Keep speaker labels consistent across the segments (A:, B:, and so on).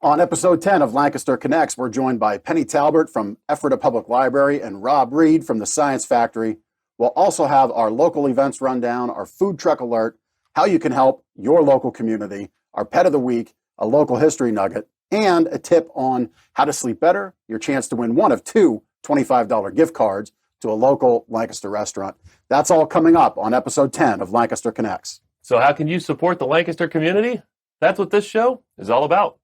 A: On episode 10 of Lancaster Connects, we're joined by Penny Talbert from Ephrata Public Library and Rob Reed from the Science Factory. We'll also have our local events rundown, our food truck alert, how you can help your local community, our pet of the week, a local history nugget, and a tip on how to sleep better, your chance to win one of two $25 gift cards to a local Lancaster restaurant. That's all coming up on episode 10 of Lancaster Connects.
B: So how can you support the Lancaster community? That's what this show is all about.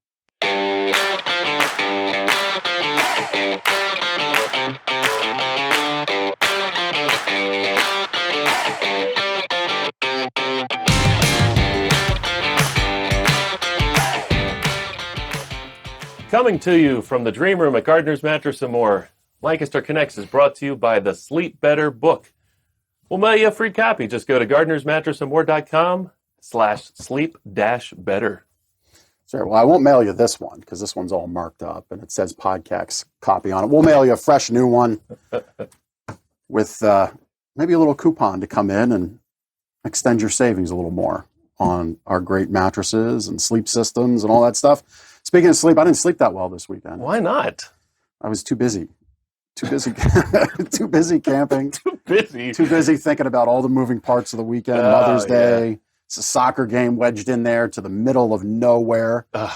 B: Coming to you from the Dream Room at Gardner's Mattress & More, Lancaster Connects is brought to you by the Sleep Better book. We'll mail you a free copy. Just go to gardnersmattressandmore.com/sleep-better.
A: Sure. Well, I won't mail you this one because this one's all marked up and it says podcast copy on it. We'll mail you a fresh new one with maybe a little coupon to come in and extend your savings a little more on our great mattresses and sleep systems and all that stuff. Speaking of sleep, I didn't sleep that well this weekend.
B: Why not?
A: I was too busy. Too busy camping.
B: Too busy
A: thinking about all the moving parts of the weekend. Mother's Day. Yeah. It's a soccer game wedged in there to the middle of nowhere. Yeah,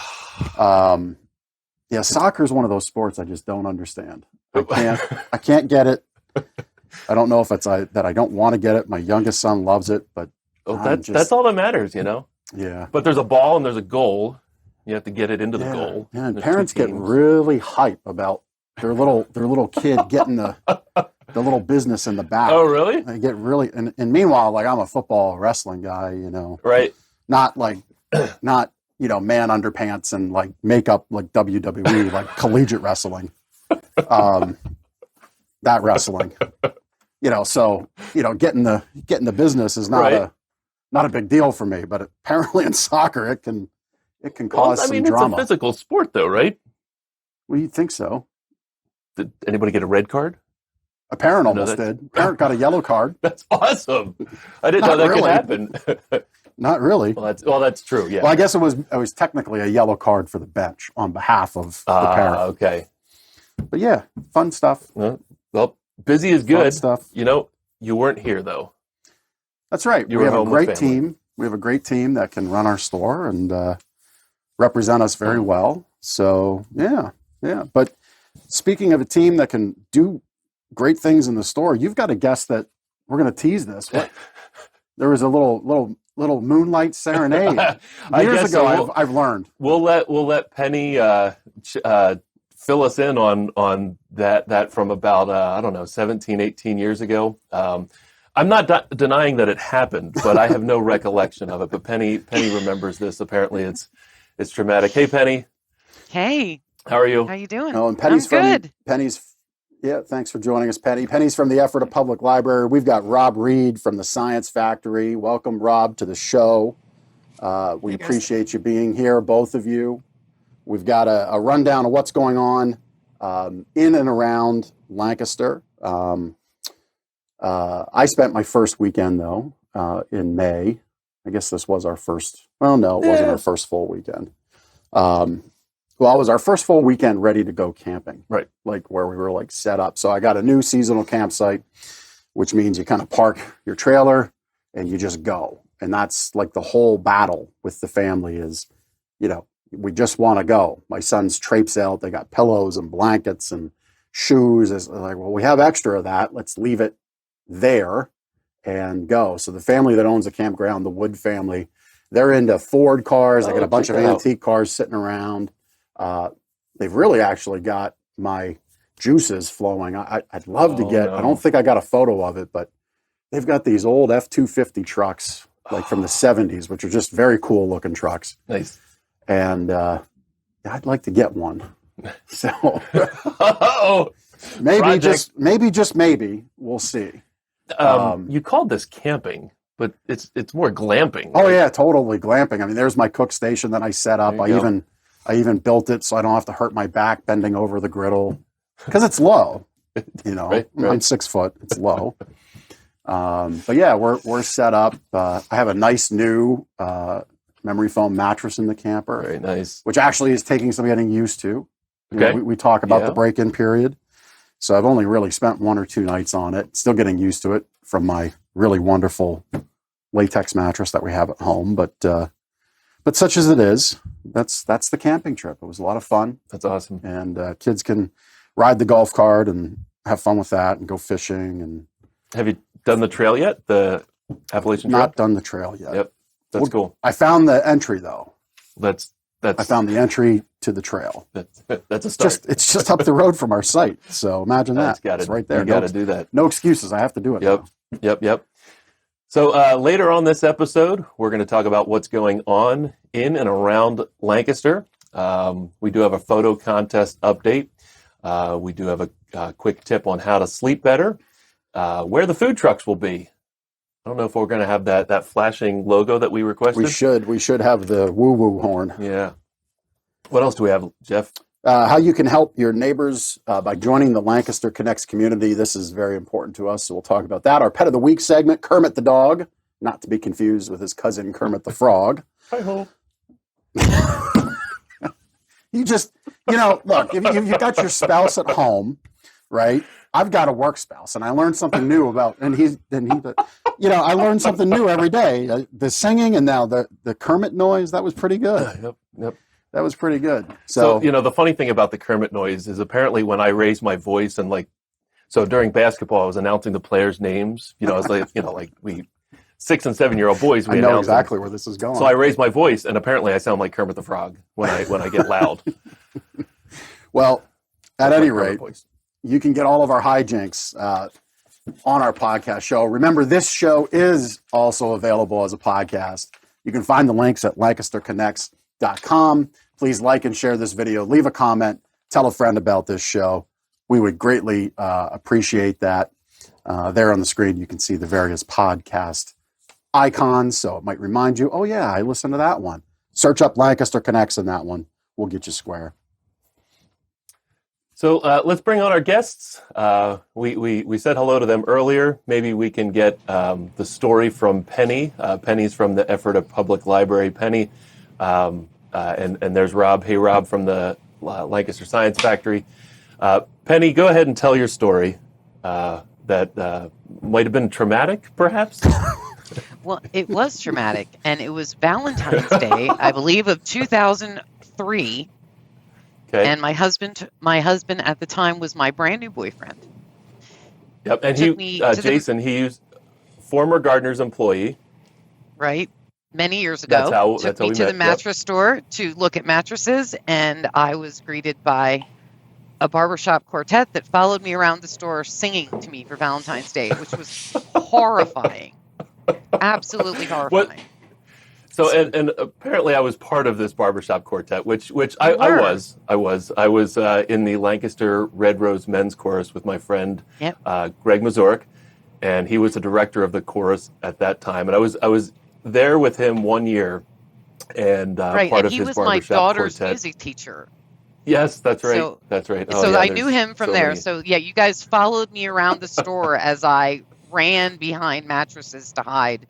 A: soccer is one of those sports I just don't understand. I can't get it. I don't know if it's that I don't want to get it. My youngest son loves it, but
B: that's all that matters, you know?
A: Yeah.
B: But there's a ball and there's a goal. You have to get it into the goal.
A: Yeah, and parents get really hype about their little kid getting the little business in the back.
B: Oh, really?
A: They get really, and meanwhile, like I'm a football wrestling guy, you know.
B: Right.
A: Not man underpants and like makeup like WWE, like collegiate wrestling. That wrestling. So getting the business is not a big deal for me, but apparently in soccer it can cause some drama.
B: It's a physical sport though, right?
A: Well, you'd think so.
B: Did anybody get a red card?
A: A parent almost did. Parent got a yellow card.
B: That's awesome. I didn't know that could happen.
A: Not really.
B: Well, that's true. Yeah.
A: Well, I guess it was technically a yellow card for the bench on behalf of the parent.
B: Okay.
A: But yeah, fun stuff.
B: Well, busy is good.
A: Fun stuff.
B: You weren't here though.
A: That's right. We have a great team. We have a great team that can run our store and represent us very well. So yeah. But speaking of a team that can do great things in the store, you've got a guess that we're going to tease this. There was a little moonlight serenade years ago. I've learned.
B: We'll let Penny fill us in on that from about 17, 18 years ago. I'm not denying that it happened, but I have no recollection of it. But Penny remembers this. Apparently, it's traumatic. Hey, Penny.
C: Hey.
B: How are you?
C: How you doing?
A: Oh, and Penny's
C: good.
A: Thanks for joining us, Penny. Penny's from the Ephrata Public Library. We've got Rob Reed from the Science Factory. Welcome, Rob, to the show. We appreciate you being here, both of you. We've got a rundown of what's going on in and around Lancaster. I spent my first weekend, though, in May. I guess this was our first. Well, no, it wasn't our first full weekend. Well, it was our first full weekend ready to go camping,
B: right?
A: Like where we were like set up. So I got a new seasonal campsite, which means you kind of park your trailer and you just go. And that's like the whole battle with the family is, we just want to go. My son's traipse out. They got pillows and blankets and shoes. It's like, well, we have extra of that. Let's leave it there and go. So the family that owns the campground, the Wood family, they're into Ford cars. They got a bunch of antique cars sitting around. They've really actually got my juices flowing. I'd love to get, I don't think I got a photo of it, but they've got these old F-250 trucks, like from the 70s, which are just very cool looking trucks.
B: Nice.
A: And I'd like to get one. So maybe we'll see.
B: You called this camping, but it's more glamping.
A: Oh yeah, totally glamping. I mean, there's my cook station that I set up. I even built it so I don't have to hurt my back bending over the griddle because it's low.
B: Right.
A: I'm 6 foot. It's low. But yeah, we're set up. I have a nice new memory foam mattress in the camper,
B: Very nice.
A: which actually is taking some getting used to.
B: Okay.
A: We talk about
B: Yeah.
A: the break-in period. So I've only really spent 1 or 2 nights on it. Still getting used to it from my really wonderful latex mattress that we have at home. But such as it is, that's the camping trip. It was a lot of fun.
B: That's awesome.
A: And kids can ride the golf cart and have fun with that and go fishing. And
B: Have you done the trail yet? The Appalachian Trail?
A: not done the trail yet.
B: Yep. That's cool.
A: I found the entry though.
B: I
A: I found the entry to the trail.
B: that's a start.
A: It's just up the road from our site. So imagine that. It's right there.
B: You got to do that.
A: No excuses. I have to do it.
B: Yep.
A: Now.
B: Yep. So later on this episode, we're going to talk about what's going on in and around Lancaster. We do have a photo contest update. We do have a quick tip on how to sleep better. Where the food trucks will be. I don't know if we're going to have that flashing logo that we requested.
A: We should have the woo-woo horn.
B: Yeah. What else do we have, Jeff?
A: How you can help your neighbors by joining the Lancaster Connects community. This is very important to us, so we'll talk about that. Our Pet of the Week segment, Kermit the Dog, not to be confused with his cousin Kermit the Frog.
B: Hi-ho.
A: Look, if you've got your spouse at home, right? I've got a work spouse, and I learned something new about, I learned something new every day. The singing and now the Kermit noise, that was pretty good.
B: Yep.
A: That was pretty good.
B: So, the funny thing about the Kermit noise is apparently when I raised my voice and so during basketball, I was announcing the players' names. I was like we 6 and 7-year-old boys. We
A: I know
B: announce
A: exactly
B: them.
A: where this is going.
B: So I raised my voice, and apparently I sound like Kermit the Frog when I get loud.
A: Well, at
B: That's
A: any
B: my Kermit
A: rate,
B: voice.
A: you can get all of our hijinks on our podcast show. Remember, this show is also available as a podcast. You can find the links at lancasterconnects.com. Please like and share this video. Leave a comment. Tell a friend about this show. We would greatly appreciate that. There on the screen, you can see the various podcast icons. So it might remind you, oh, yeah, I listened to that one. Search up Lancaster Connects in that one. We'll get you square.
B: So let's bring on our guests. We said hello to them earlier. Maybe we can get the story from Penny. Penny's from the Ephrata Public Library. Penny, and there's Rob. Hey, Rob from the Lancaster Science Factory. Penny, go ahead and tell your story that might have been traumatic, perhaps?
C: Well, it was traumatic, and it was Valentine's Day, I believe, of 2003.
B: Okay.
C: And my husband at the time was my brand new boyfriend.
B: Yep. And
C: Took me to
B: Jason, he's former Gardner's employee.
C: Right, many years ago.
B: That's how
C: Took me
B: we
C: to
B: met.
C: the mattress store to look at mattresses, and I was greeted by a barbershop quartet that followed me around the store singing to me for Valentine's Day, which was horrifying. Absolutely horrifying.
B: So and apparently I was part of this barbershop quartet, which I was in the Lancaster Red Rose Men's Chorus with my friend Greg Mazurek, and he was the director of the chorus at that time, and I was there with him 1 year, and part of
C: he
B: his
C: was my
B: barbershop
C: daughter's
B: quartet.
C: music teacher.
B: Yes, that's right.
C: So-
B: that's right.
C: So I knew
B: there's
C: him from
B: so
C: there.
B: many.
C: So yeah, you guys followed me around the store as I ran behind mattresses to hide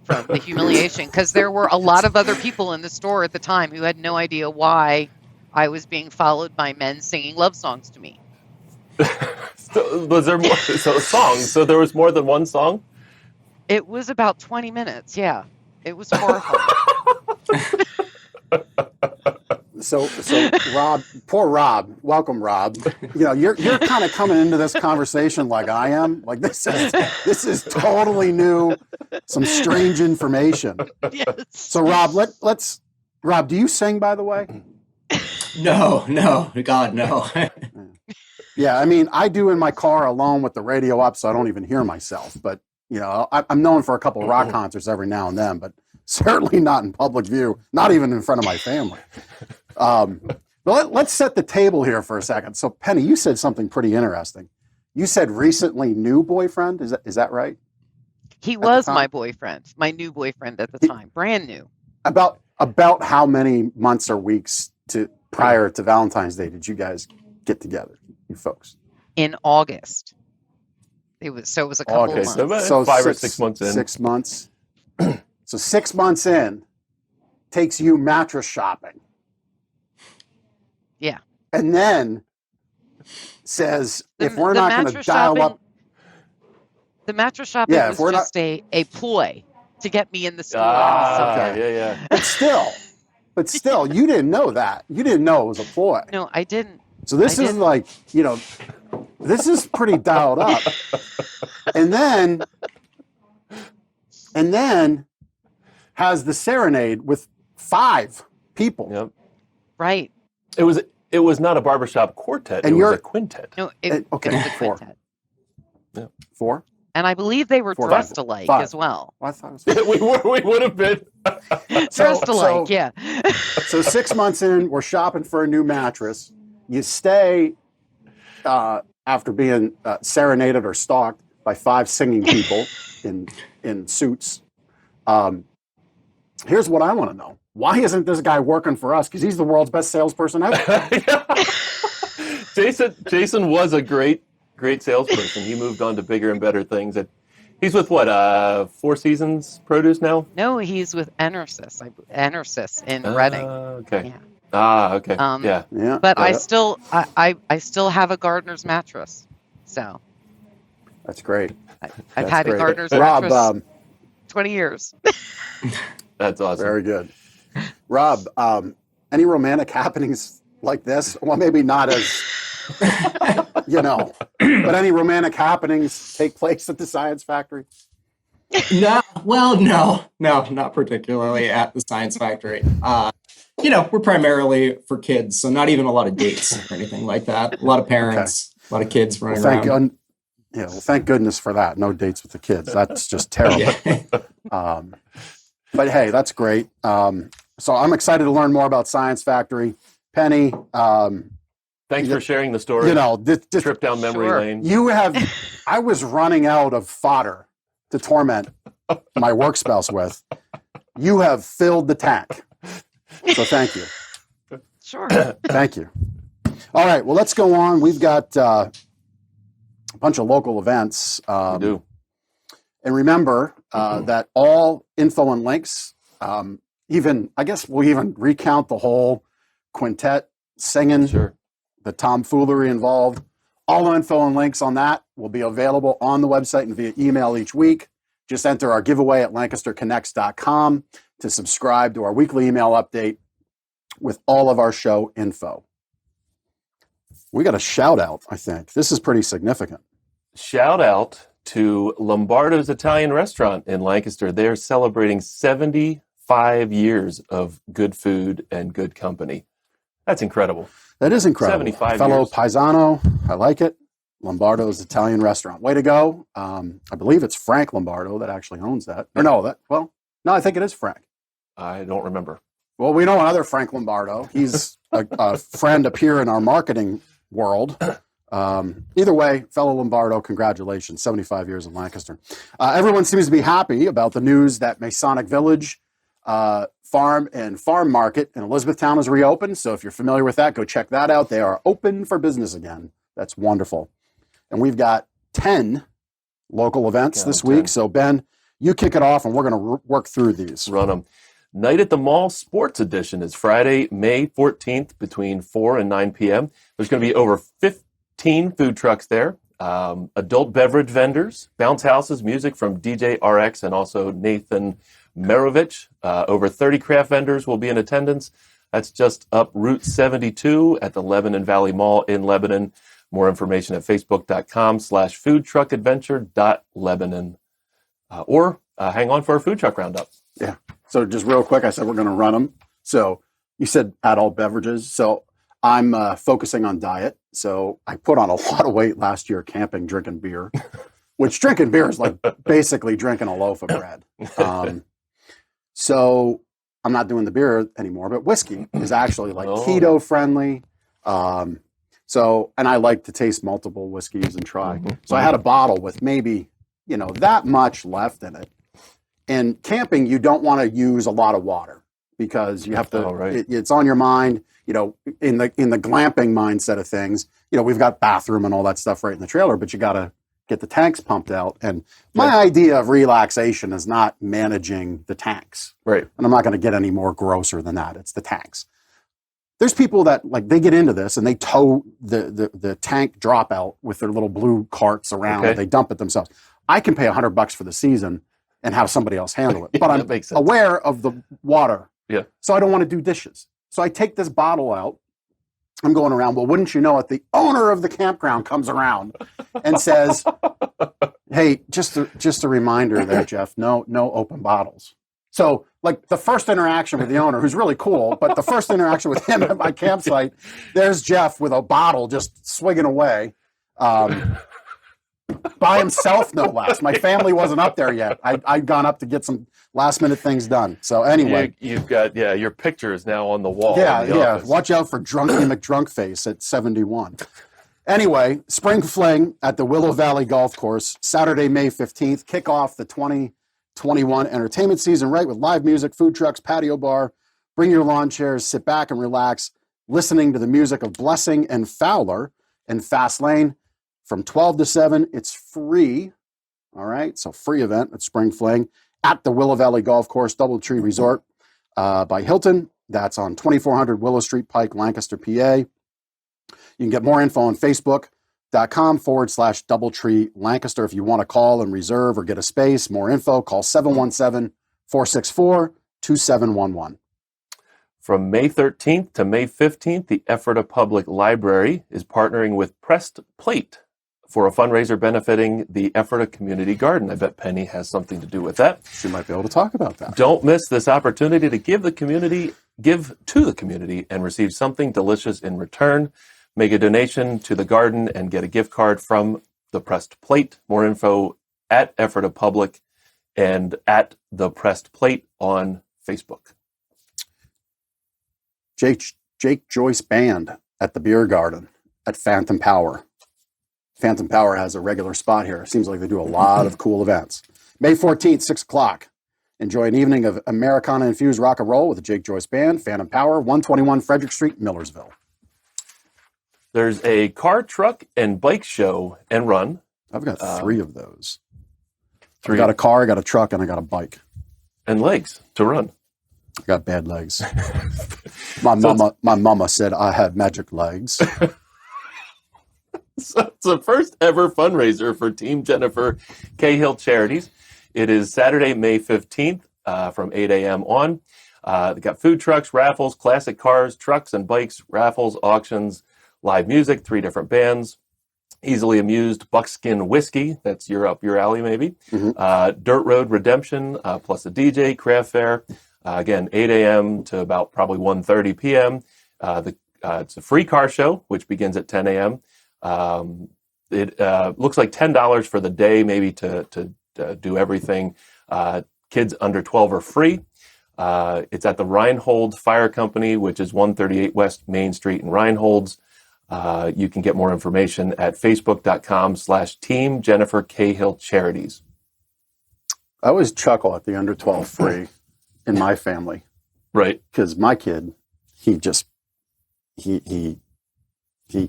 C: from the humiliation, because there were a lot of other people in the store at the time who had no idea why I was being followed by men singing love songs to me.
B: So, was there more? So songs. So there was more than one song.
C: It was about 20 minutes. Yeah, it was horrifying.
A: So Rob, poor Rob. Welcome, Rob. You're kind of coming into this conversation like I am. Like this is totally new, some strange information.
C: Yes.
A: So Rob, Rob, do you sing, by the way?
D: No, God, no.
A: Yeah, I mean, I do in my car alone with the radio up, so I don't even hear myself. But I'm known for a couple of rock concerts every now and then, but certainly not in public view, not even in front of my family. But let's set the table here for a second. So, Penny, you said something pretty interesting. You said recently new boyfriend. Is that right?
C: He was my boyfriend, my new boyfriend at the time, brand new.
A: About how many months or weeks prior to Valentine's Day did you guys get together, you folks?
C: In August. It was a couple of months.
B: So 5 or 6 months in.
A: 6 months. So 6 months in, takes you mattress shopping.
C: Yeah.
A: And then says, if we're
C: the
A: not going to
C: mattress
A: dial
C: shopping,
A: up.
C: The mattress shopping
A: Yeah, if
C: was
A: we're
C: just a ploy to get me in the store.
A: Okay.
B: Yeah.
A: But still, you didn't know that. You didn't know it was a ploy.
C: No, I didn't.
A: So this is like, this is pretty dialed up. And then has the serenade with 5 people.
B: Yep.
C: Right.
B: It was not a barbershop quartet.
A: And
B: it was a quintet.
C: No, it was a
A: 4.
C: quintet.
B: Yeah.
A: 4?
C: And I believe they were
A: 4,
C: dressed
A: 5.
C: alike
A: 5.
C: as well.
A: Well, I thought it was
B: we would have been.
C: Dressed alike, yeah.
A: So 6 months in, we're shopping for a new mattress. You stay after being serenaded or stalked by 5 singing people in suits. Here's what I want to know. Why isn't this guy working for us? Because he's the world's best salesperson ever.
B: Jason was a great salesperson. He moved on to bigger and better things. He's with what, 4 Seasons Produce now?
C: No, he's with Enersys in Reading.
B: Okay.
C: Yeah.
B: Okay.
A: Yeah.
C: But I still have a gardener's mattress. So
A: That's great.
C: I've had
A: great.
C: a gardener's
A: Rob,
C: mattress 20 years.
B: That's awesome.
A: Very good. Rob, any romantic happenings like this? Well, maybe not as, but any romantic happenings take place at the Science Factory?
D: No, not particularly at the Science Factory. We're primarily for kids, so not even a lot of dates or anything like that. A lot of parents, a lot of kids running around.
A: Thank goodness for that. No dates with the kids. That's just terrible. But hey, that's great. So I'm excited to learn more about Science Factory. Penny,
B: thanks for sharing the story.
A: This
B: trip down memory lane.
A: I was running out of fodder to torment my work spouse with. You have filled the tank. So thank you.
C: Sure.
A: Thank you. All right, well, let's go on. We've got a bunch of local events.
B: We do.
A: And remember that all info and links, I guess we'll even recount the whole quintet singing, the tomfoolery involved. All info and links on that will be available on the website and via email each week. Just enter our giveaway at lancasterconnects.com to subscribe to our weekly email update with all of our show info. We got a shout out, I think. This is pretty significant.
B: Shout out to Lombardo's Italian Restaurant in Lancaster. They're celebrating 75 years of good food and good company. That's incredible.
A: That is incredible.
B: 75
A: Fellow
B: years.
A: Paisano, I like it. Lombardo's Italian Restaurant. Way to go. I believe it's Frank Lombardo that actually owns that. Or no, I think it is Frank.
B: I don't remember.
A: Well, we know another Frank Lombardo. He's a friend up here in our marketing world. Either way, fellow Lombardo, congratulations. 75 years in Lancaster. Everyone seems to be happy about the news that Masonic Village Farm and Farm Market in Elizabethtown is reopened. So if you're familiar with that, go check that out. They are open for business again. That's wonderful. And we've got 10 local events this week. So Ben, you kick it off and we're going to work through these.
B: Run them. Night at the Mall Sports Edition is Friday, May 14th between 4 and 9 p.m. There's going to be over 15 food trucks there, adult beverage vendors, bounce houses, music from DJ RX and also Nathan Merovich. Over 30 craft vendors will be in attendance. That's just up Route 72 at the Lebanon Valley Mall in Lebanon. More information at facebook.com/foodtruckadventure.lebanon. Or hang on for our food truck roundup.
A: Yeah. So just real quick, I said we're going to run them. So you said adult beverages. So I'm focusing on diet. So I put on a lot of weight last year camping, drinking beer, which drinking beer is like basically drinking a loaf of bread. So I'm not doing the beer anymore, but whiskey is actually like keto friendly. And I like to taste multiple whiskeys and try. So I had a bottle with maybe, that much left in it. And camping, you don't want to use a lot of water because you have to, it's on your mind, in the glamping mindset of things, we've got bathroom and all that stuff right in the trailer, but you got to get the tanks pumped out. And my idea of relaxation is not managing the tanks.
B: Right.
A: And I'm not going to get any more grosser than that. It's the tanks. There's people that like they get into this and they tow the tank dropout with their little blue carts around.
B: Okay.
A: They dump it themselves. I can pay $100 for the season and have somebody else handle it. But
B: That
A: I'm
B: makes sense.
A: aware of the water.
B: Yeah.
A: So I don't want to do dishes. So I take this bottle out. I'm going around. Well, wouldn't you know it? The owner of the campground comes around and says, "Hey, just a reminder there, Jeff. No open bottles." So, like the first interaction with the owner, who's really cool, but the first interaction with him at my campsite, there's Jeff with a bottle just swigging away, by himself, no less. My family wasn't up there yet. I'd gone up to get some last minute things done. So anyway,
B: You've got your picture is now on the wall.
A: yeah,
B: in the
A: yeah.
B: office.
A: Watch out for Drunky McDrunkface at 71. Anyway, Spring Fling at the Willow Valley Golf Course, Saturday, May 15th. Kick off the 2021 entertainment season, right, with live music, food trucks, patio bar. Bring your lawn chairs, sit back and relax, listening to the music of Blessing and Fowler in Fast Lane from 12 to 7. It's free. All right, so free event at Spring Fling at the Willow Valley Golf Course, Doubletree Resort by Hilton. That's on 2400 Willow Street Pike, Lancaster, PA. You can get more info on Facebook.com/Doubletree Lancaster. If you want to call and reserve or get a space, more info, call 717-464-2711.
B: From May 13th to May 15th, the Ephrata Public Library is partnering with PressedPlate for a fundraiser benefiting the Ephrata Community Garden. I bet Penny has something to do with that.
A: She might be able to talk about that.
B: Don't miss this opportunity to give to the community and receive something delicious in return. Make a donation to the garden and get a gift card from the Pressed Plate. More info at Ephrata Public and at the Pressed Plate on Facebook.
A: Jake Joyce Band at the Beer Garden at Phantom Power. Phantom Power has a regular spot here. It seems like they do a lot of cool events. May 14th, 6 o'clock. Enjoy an evening of Americana-infused rock and roll with the Jake Joyce Band, Phantom Power, 121 Frederick Street, Millersville.
B: There's a car, truck, and bike show and run.
A: I've got 3 of those.
B: Three
A: I got a car, I got a truck, and I got a bike.
B: and legs to run.
A: I got bad legs. My mama said I had magic legs.
B: So it's the first ever fundraiser for Team Jennifer Cahill Charities. It is Saturday, May 15th from 8 a.m. on. They got food trucks, raffles, classic cars, trucks and bikes, raffles, auctions, live music, 3 different bands, easily amused buckskin whiskey. That's up your alley, maybe.
A: Mm-hmm.
B: Dirt Road Redemption, plus a DJ, craft fair. Again, 8 a.m. to about probably 1:30 p.m. It's a free car show, which begins at 10 a.m. It looks like $10 for the day, maybe to do everything. Kids under 12 are free. It's at the Reinhold Fire Company, which is 138 West Main Street in Reinholds. You can get more information at facebook.com/Team Jennifer Cahill Charities.
A: I always chuckle at the under 12 free in my family.
B: Right.
A: Because my kid, he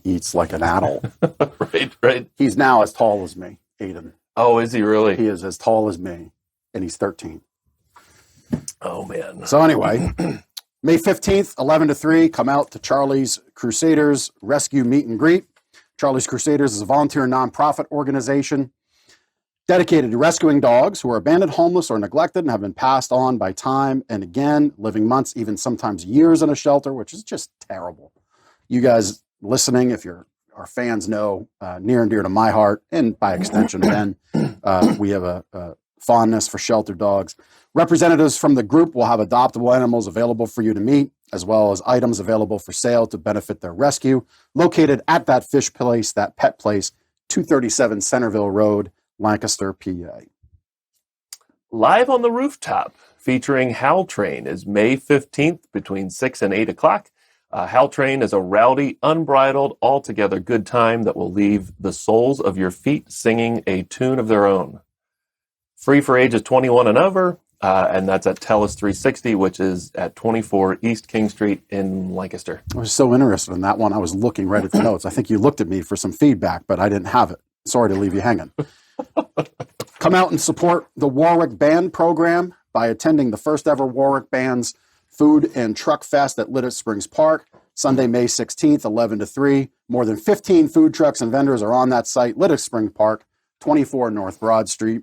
A: eats like an adult.
B: Right.
A: He's now as tall as me, Aiden.
B: Oh, is he really?
A: He is as tall as me, and he's 13.
B: Oh, man.
A: So anyway, May 15th, 11 to 3, come out to Charlie's Crusaders Rescue Meet and Greet. Charlie's Crusaders is a volunteer nonprofit organization dedicated to rescuing dogs who are abandoned, homeless, or neglected and have been passed on by time and again, living months, even sometimes years in a shelter, which is just terrible. You guys listening, if you're our fans, know near and dear to my heart, and by extension, Ben, we have a fondness for shelter dogs. Representatives from the group will have adoptable animals available for you to meet, as well as items available for sale to benefit their rescue, located at that fish place, that pet place, 237 Centerville Road, Lancaster, PA.
B: Live on the Rooftop, featuring Hal Train, is May 15th between 6 and 8 o'clock. Hal Train is a rowdy, unbridled, altogether good time that will leave the soles of your feet singing a tune of their own. Free for ages 21 and over, and that's at Telus 360, which is at 24 East King Street in Lancaster.
A: I was so interested in that one. I was looking right at the notes. I think you looked at me for some feedback, but I didn't have it. Sorry to leave you hanging. Come out and support the Warwick Band Program by attending the first ever Warwick Band's Food and Truck Fest at Lidditz Springs Park, Sunday, May 16th, 11 to 3. More than 15 food trucks and vendors are on that site, Lidditz Springs Park, 24 North Broad Street,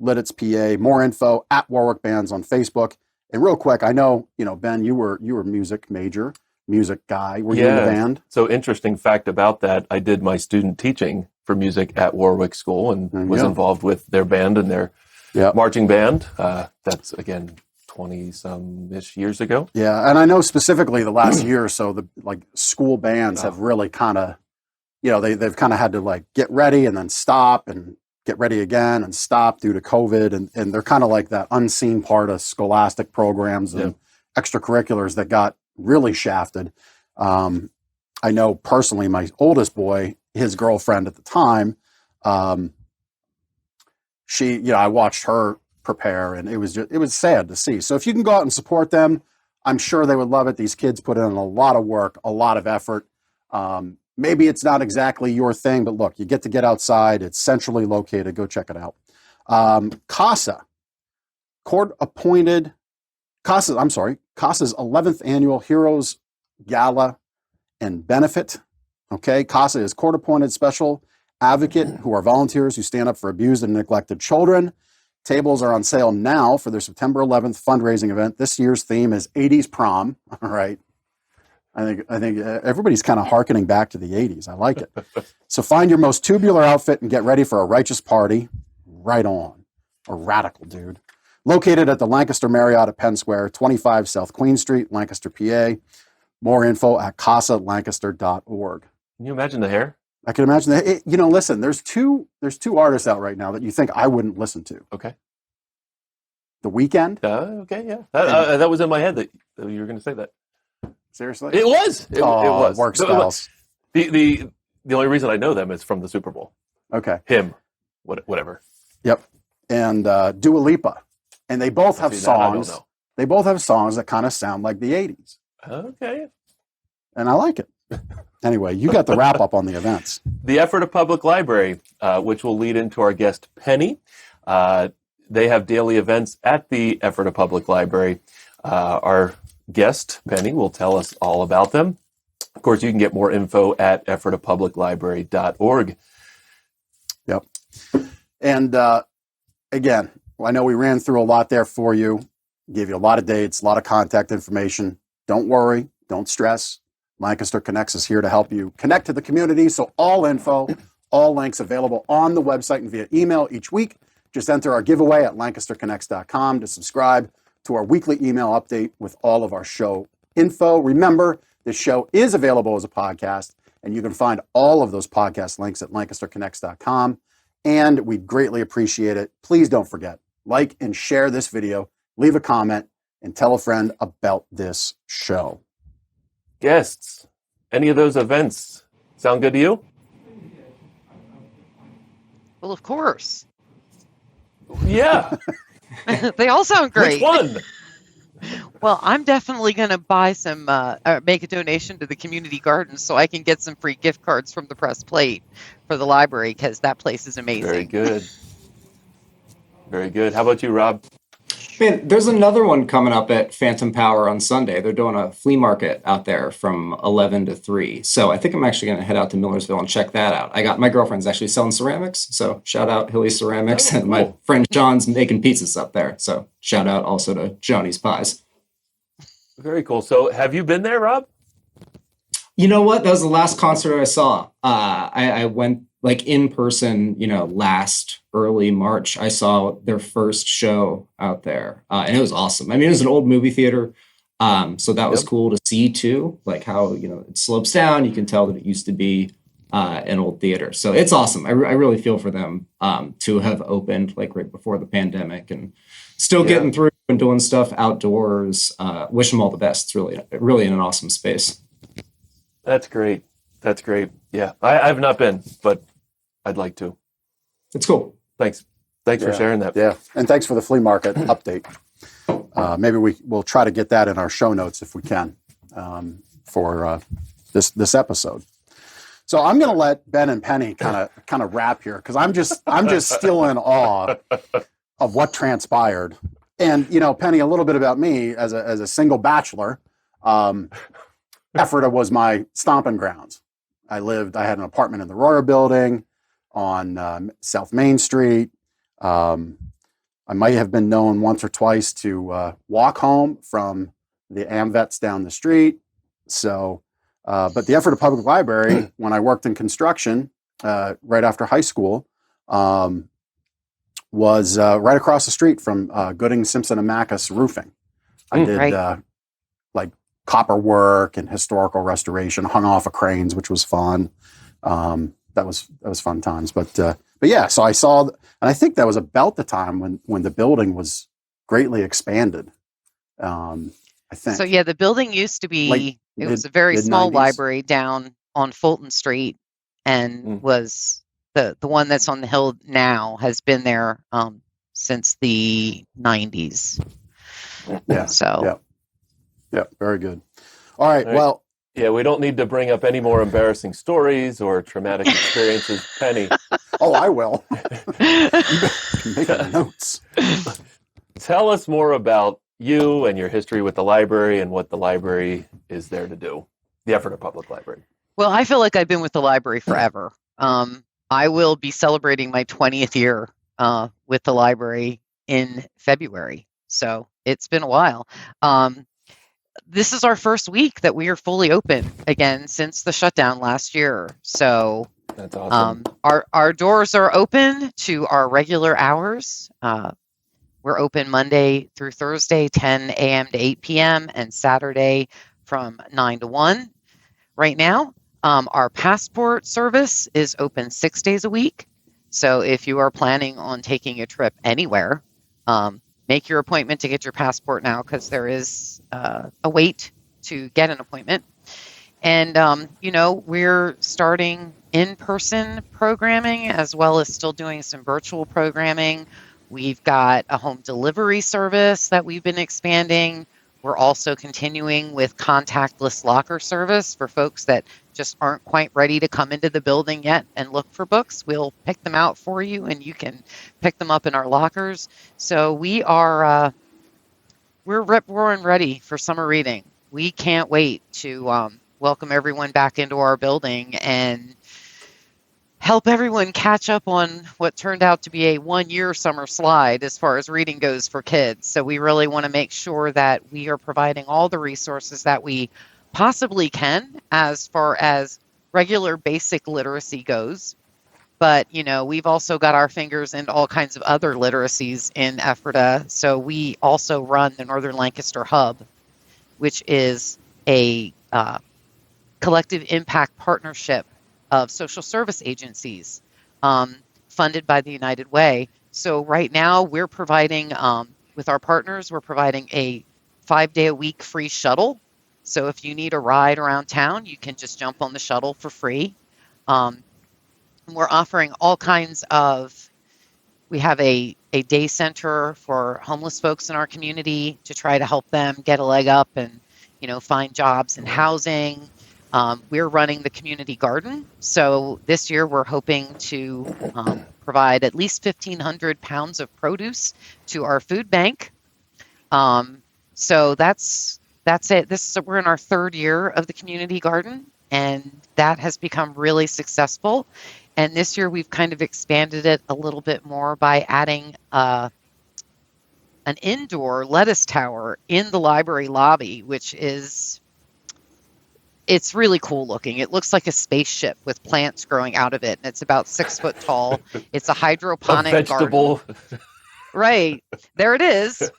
A: Lidditz, PA. More info at Warwick Bands on Facebook. And real quick, I know, Ben, you were music major, music guy. Were you in the band?
B: So interesting fact about that, I did my student teaching for music at Warwick School and was involved with their band and their marching band. That's, again, 20-some-ish years ago.
A: Yeah, and I know specifically the last year or so, the school bands have really kind of, they've kind of had to get ready and then stop and get ready again and stop due to COVID. And they're kind of like that unseen part of scholastic programs and extracurriculars that got really shafted. I know personally my oldest boy, his girlfriend at the time, I watched her prepare, and it was sad to see. So if you can go out and support them, I'm sure they would love it. These kids put in a lot of work, a lot of effort. Maybe it's not exactly your thing, but look, you get to get outside. It's centrally located. Go check it out. CASA's 11th annual Heroes Gala and Benefit. Okay, CASA is court-appointed special advocate who are volunteers who stand up for abused and neglected children. Tables are on sale now for their September 11th fundraising event. This year's theme is 80s prom. All right. I think everybody's kind of hearkening back to the 80s. I like it. So find your most tubular outfit and get ready for a righteous party. Right on. A radical dude. Located at the Lancaster Marriott at Penn Square, 25 South Queen Street, Lancaster, PA. More info at casalancaster.org.
B: Can you imagine the hair?
A: I can imagine that. Listen, there's two artists out right now that you think I wouldn't listen to.
B: Okay.
A: The Weeknd.
B: Okay, yeah. That was in my head that you were going to say that.
A: Seriously?
B: It was. It was.
A: Work styles.
B: The only reason I know them is from the Super Bowl.
A: Okay.
B: Him. Whatever.
A: Yep. And Dua Lipa. And they both have songs.
B: I don't know.
A: They both have songs that kind of sound like the 80s.
B: Okay.
A: And I like it. Anyway, you got the wrap up on the events.
B: The Ephrata Public Library, which will lead into our guest, Penny. They have daily events at the Ephrata Public Library. Our guest, Penny, will tell us all about them. Of course, you can get more info at ephratapubliclibrary.org.
A: Yep. And again, I know we ran through a lot there for you, gave you a lot of dates, a lot of contact information. Don't worry, don't stress. Lancaster Connects is here to help you connect to the community. So all info, all links available on the website and via email each week. Just enter our giveaway at lancasterconnects.com to subscribe to our weekly email update with all of our show info. Remember, this show is available as a podcast, and you can find all of those podcast links at lancasterconnects.com. And we'd greatly appreciate it. Please don't forget, like and share this video, leave a comment, and tell a friend about this show.
B: Guests, any of those events sound good to you?
C: Well, of course.
B: Yeah.
C: They all sound great.
B: Which one?
C: Well, I'm definitely going to buy some, make a donation to the community garden so I can get some free gift cards from the PressedPlate for the library, because that place is amazing.
B: Very good. Very good. How about you, Rob?
D: Man, there's another one coming up at Phantom Power on Sunday. They're doing a flea market out there from 11 to 3. So I think I'm actually going to head out to Millersville and check that out. My girlfriend's actually selling ceramics. So shout out Hilly Ceramics. And my friend John's making pizzas up there. So shout out also to Johnny's Pies.
B: Very cool. So have you been there, Rob?
D: You know what? That was the last concert I saw. I went in person, last early March. I saw their first show out there, and it was awesome. I mean, it was an old movie theater, so that was cool to see too. Like how it slopes down. You can tell that it used to be an old theater. So it's awesome. I really feel for them to have opened right before the pandemic and still getting through and doing stuff outdoors. Wish them all the best. It's really in an awesome space.
B: That's great. That's great. Yeah, I've not been, but I'd like to.
D: It's cool.
B: Thanks for sharing that.
A: Yeah, and thanks for the flea market update. Maybe we'll try to get that in our show notes if we can for this episode. So I'm going to let Ben and Penny kind of wrap here because I'm just still in awe of what transpired. And Penny, a little bit about me as a single bachelor. Ephrata was my stomping grounds. I had an apartment in the Royer Building on South Main Street. I might have been known once or twice to walk home from the AmVets down the street. So, but the Ephrata Public Library, when I worked in construction right after high school, was right across the street from Gooding, Simpson, and Macus Roofing. I did like copper work and historical restoration, hung off of cranes, which was fun. That was fun times. But yeah, so I saw, and I think that was about the time when the building was greatly expanded. I think.
C: So yeah, the building used to be, it was a very small library down on Fulton Street, and was the one that's on the hill now has been there since the 90s.
A: Yeah.
C: So.
A: Yeah. Very good. All right. Well.
B: Yeah, we don't need to bring up any more embarrassing stories or traumatic experiences, Penny.
A: Oh, I will. Make notes.
B: Tell us more about you and your history with the library and what the library is there to do, the Ephrata Public Library.
C: Well, I feel like I've been with the library forever. I will be celebrating my 20th year with the library in February. So it's been a while. This is our first week that we are fully open again since the shutdown last year. So
B: that's awesome.
C: Our doors are open to our regular hours. We're open Monday through Thursday, 10 a.m. to 8 p.m. and Saturday from 9 to 1. Right now, our passport service is open 6 days a week. So if you are planning on taking a trip anywhere, make your appointment to get your passport now, because there is a wait to get an appointment. And, we're starting in-person programming as well as still doing some virtual programming. We've got a home delivery service that we've been expanding. We're also continuing with contactless locker service for folks that just aren't quite ready to come into the building yet and look for books. We'll pick them out for you, and you can pick them up in our lockers. So we are we're rip-roaring ready for summer reading. We can't wait to welcome everyone back into our building and help everyone catch up on what turned out to be a one-year summer slide as far as reading goes for kids. So we really want to make sure that we are providing all the resources that we possibly can as far as regular basic literacy goes. But, we've also got our fingers into all kinds of other literacies in Ephrata. So we also run the Northern Lancaster Hub, which is a collective impact partnership of social service agencies funded by the United Way. So right now we're providing, with our partners, we're providing a 5-day-a-week free shuttle. So if you need a ride around town, you can just jump on the shuttle for free. We're offering all kinds of, we have a day center for homeless folks in our community to try to help them get a leg up and, find jobs and housing. We're running the community garden. So this year we're hoping to provide at least 1,500 pounds of produce to our food bank. So that's it. We're in our 3rd year of the community garden, and that has become really successful. And this year we've kind of expanded it a little bit more by adding an indoor lettuce tower in the library lobby, which is, it's really cool looking. It looks like a spaceship with plants growing out of it, and it's about 6 foot tall. It's a hydroponic
B: vegetable
C: garden. Right. There it is.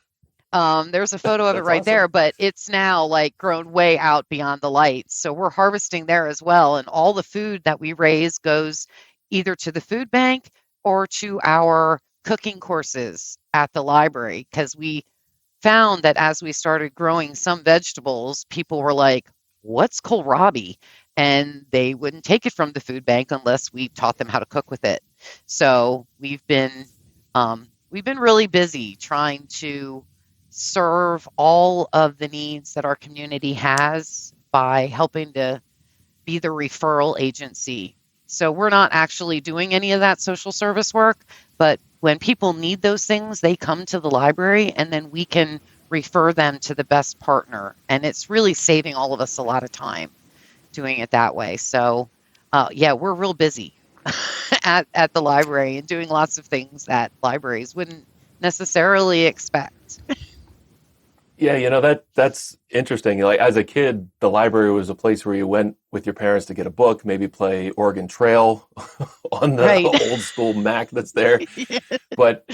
C: There's a photo of it right there, but it's now like grown way out beyond the lights. So we're harvesting there as well. And all the food that we raise goes either to the food bank or to our cooking courses at the library, because we found that as we started growing some vegetables, people were like, what's kohlrabi? And they wouldn't take it from the food bank unless we taught them how to cook with it. So we've been really busy trying to serve all of the needs that our community has by helping to be the referral agency. So we're not actually doing any of that social service work, but when people need those things, they come to the library, and then we can refer them to the best partner. And it's really saving all of us a lot of time doing it that way. So yeah, we're real busy at the library and doing lots of things that libraries wouldn't necessarily expect.
B: Yeah, that's interesting. Like as a kid, the library was a place where you went with your parents to get a book, maybe play Oregon Trail on the
C: Right.
B: old school Mac that's there. But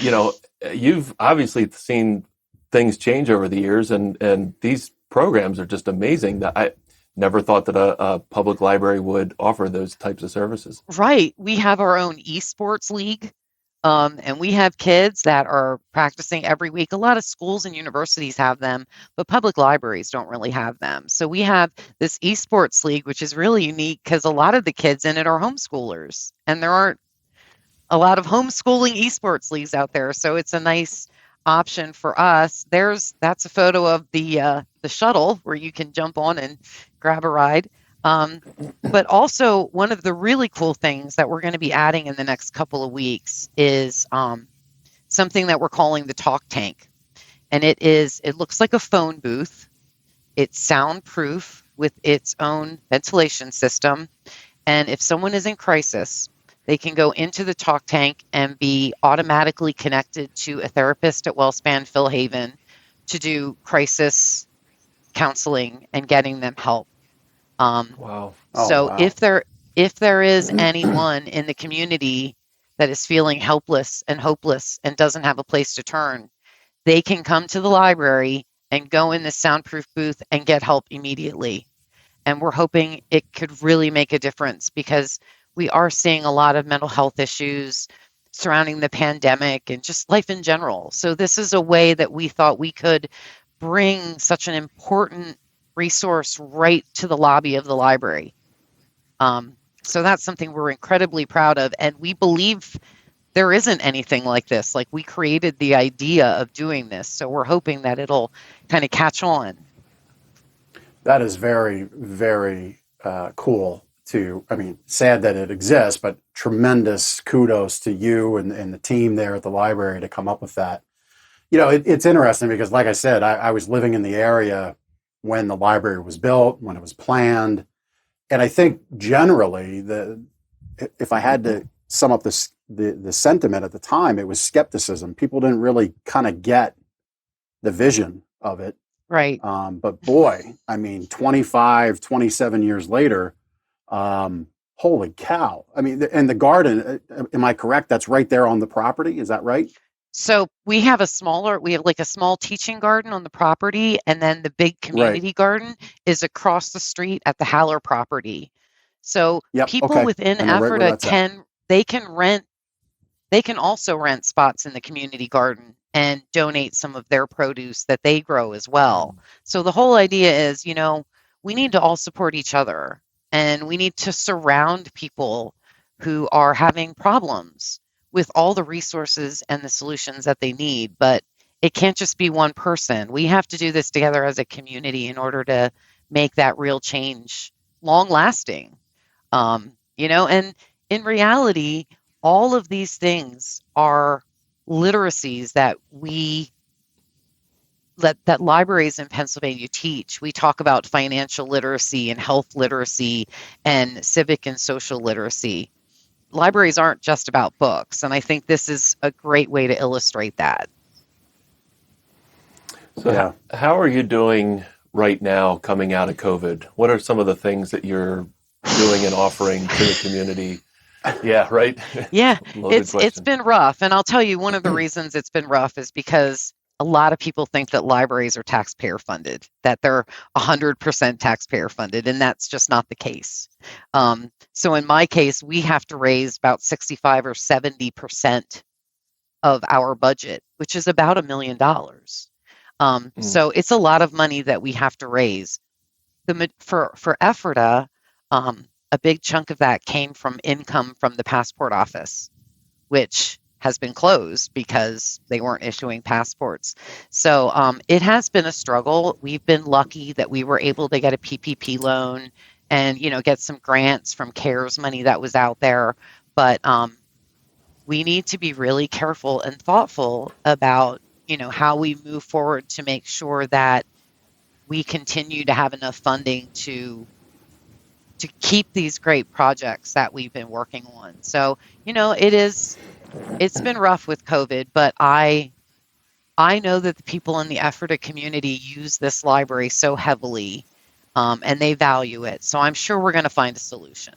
B: you've obviously seen things change over the years, and these programs are just amazing. That I never thought that a public library would offer those types of services.
C: Right. We have our own esports league. And we have kids that are practicing every week. A lot of schools and universities have them, but public libraries don't really have them. So we have this esports league, which is really unique because a lot of the kids in it are homeschoolers, and there aren't a lot of homeschooling esports leagues out there. So it's a nice option for us. That's a photo of the shuttle where you can jump on and grab a ride. But also, one of the really cool things that we're going to be adding in the next couple of weeks is something that we're calling the talk tank. And it looks like a phone booth. It's soundproof with its own ventilation system. And if someone is in crisis, they can go into the talk tank and be automatically connected to a therapist at Wellspan Philhaven to do crisis counseling and getting them help.
B: Wow.
C: So
A: wow.
C: if there is anyone in the community that is feeling helpless and hopeless and doesn't have a place to turn, they can come to the library and go in the soundproof booth and get help immediately. And we're hoping it could really make a difference because we are seeing a lot of mental health issues surrounding the pandemic and just life in general. So this is a way that we thought we could bring such an important resource right to the lobby of the library. So that's something we're incredibly proud of. And we believe there isn't anything like this. Like, we created the idea of doing this. So we're hoping that it'll kind of catch on.
A: That is very, very cool sad that it exists, but tremendous kudos to you and the team there at the library to come up with that. It's interesting because, like I said, I was living in the area when the library was built, when it was planned. And I think generally, if I had to sum up the sentiment at the time, it was skepticism. People didn't really kind of get the vision of it.
C: Right.
A: But boy, 25, 27 years later, holy cow. And the garden, am I correct? That's right there on the property. Is that right?
C: So we have like a small teaching garden on the property, and then the big community garden is across the street at the Haller property. So people within Ephrata they can also rent spots in the community garden and donate some of their produce that they grow as well. So the whole idea is, we need to all support each other, and we need to surround people who are having problems with all the resources and the solutions that they need. But it can't just be one person. We have to do this together as a community in order to make that real change long lasting. And in reality, all of these things are literacies that that libraries in Pennsylvania teach. We talk about financial literacy and health literacy and civic and social literacy. Libraries aren't just about books, and I think this is a great way to illustrate that.
B: So how are you doing right now coming out of COVID? What are some of the things that you're doing and offering to the community? Yeah, right?
C: Yeah, it's been rough. And I'll tell you, one of the reasons it's been rough is because a lot of people think that libraries are taxpayer funded, that they're 100% taxpayer funded, and that's just not the case. So in my case, we have to raise about 65 or 70% of our budget, which is about $1 million. So it's a lot of money that we have to raise. For Ephrata, a big chunk of that came from income from the passport office, which has been closed because they weren't issuing passports. So it has been a struggle. We've been lucky that we were able to get a PPP loan and get some grants from CARES money that was out there. But we need to be really careful and thoughtful about how we move forward to make sure that we continue to have enough funding to keep these great projects that we've been working on. So it's been rough with COVID, but I know that the people in the Ephrata community use this library so heavily, and they value it. So I'm sure we're going to find a solution.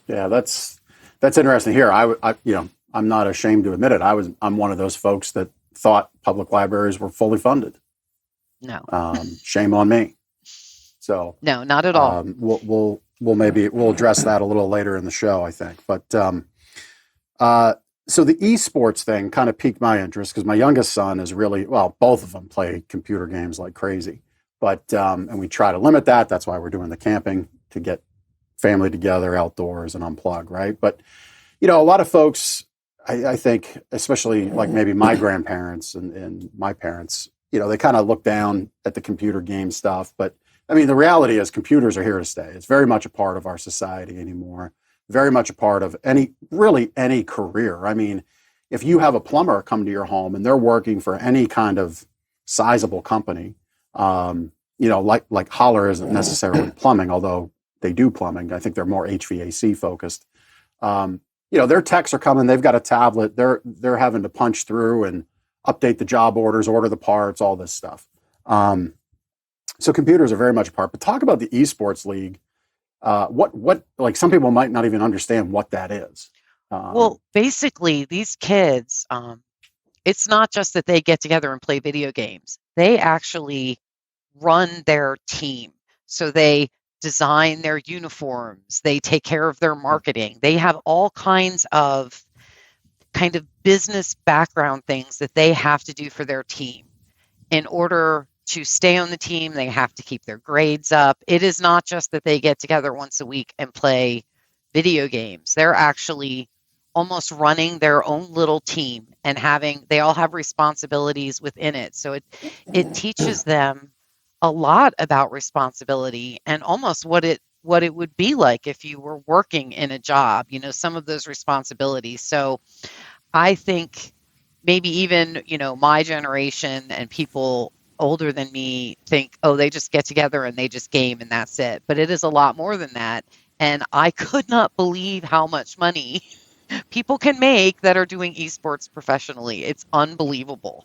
A: Yeah, that's interesting here. I'm not ashamed to admit it. I'm one of those folks that thought public libraries were fully funded.
C: No.
A: Shame on me. So
C: no, not at all.
A: We'll address that a little later in the show, I think. But so the esports thing kind of piqued my interest because my youngest son is both of them play computer games like crazy. But and we try to limit that. That's why we're doing the camping, to get family together outdoors and unplug, right? But a lot of folks, I think, especially like maybe my grandparents and my parents, they kind of look down at the computer game stuff. But I mean, the reality is computers are here to stay. It's very much a part of our society anymore. Very much a part of any career. I mean, if you have a plumber come to your home and they're working for any kind of sizable company, like Holler isn't necessarily plumbing, although they do plumbing. I think they're more HVAC focused. Their techs are coming. They've got a tablet. They're having to punch through and update the job orders, order the parts, all this stuff. So computers are very much a part. But talk about the esports league. What like some people might not even understand what that is.
C: Well, basically, these kids, it's not just that they get together and play video games. They actually run their team. So they design their uniforms. They take care of their marketing. They have all kinds of kind of business background things that they have to do for their team. In order to stay on the team, they have to keep their grades up. It is not just that they get together once a week and play video games. They're actually almost running their own little team and they all have responsibilities within it. So it teaches them a lot about responsibility and almost what it would be like if you were working in a job, some of those responsibilities. So I think maybe even, my generation and people older than me think, oh, they just get together and they just game and that's it. But it is a lot more than that. And I could not believe how much money people can make that are doing esports professionally. It's unbelievable.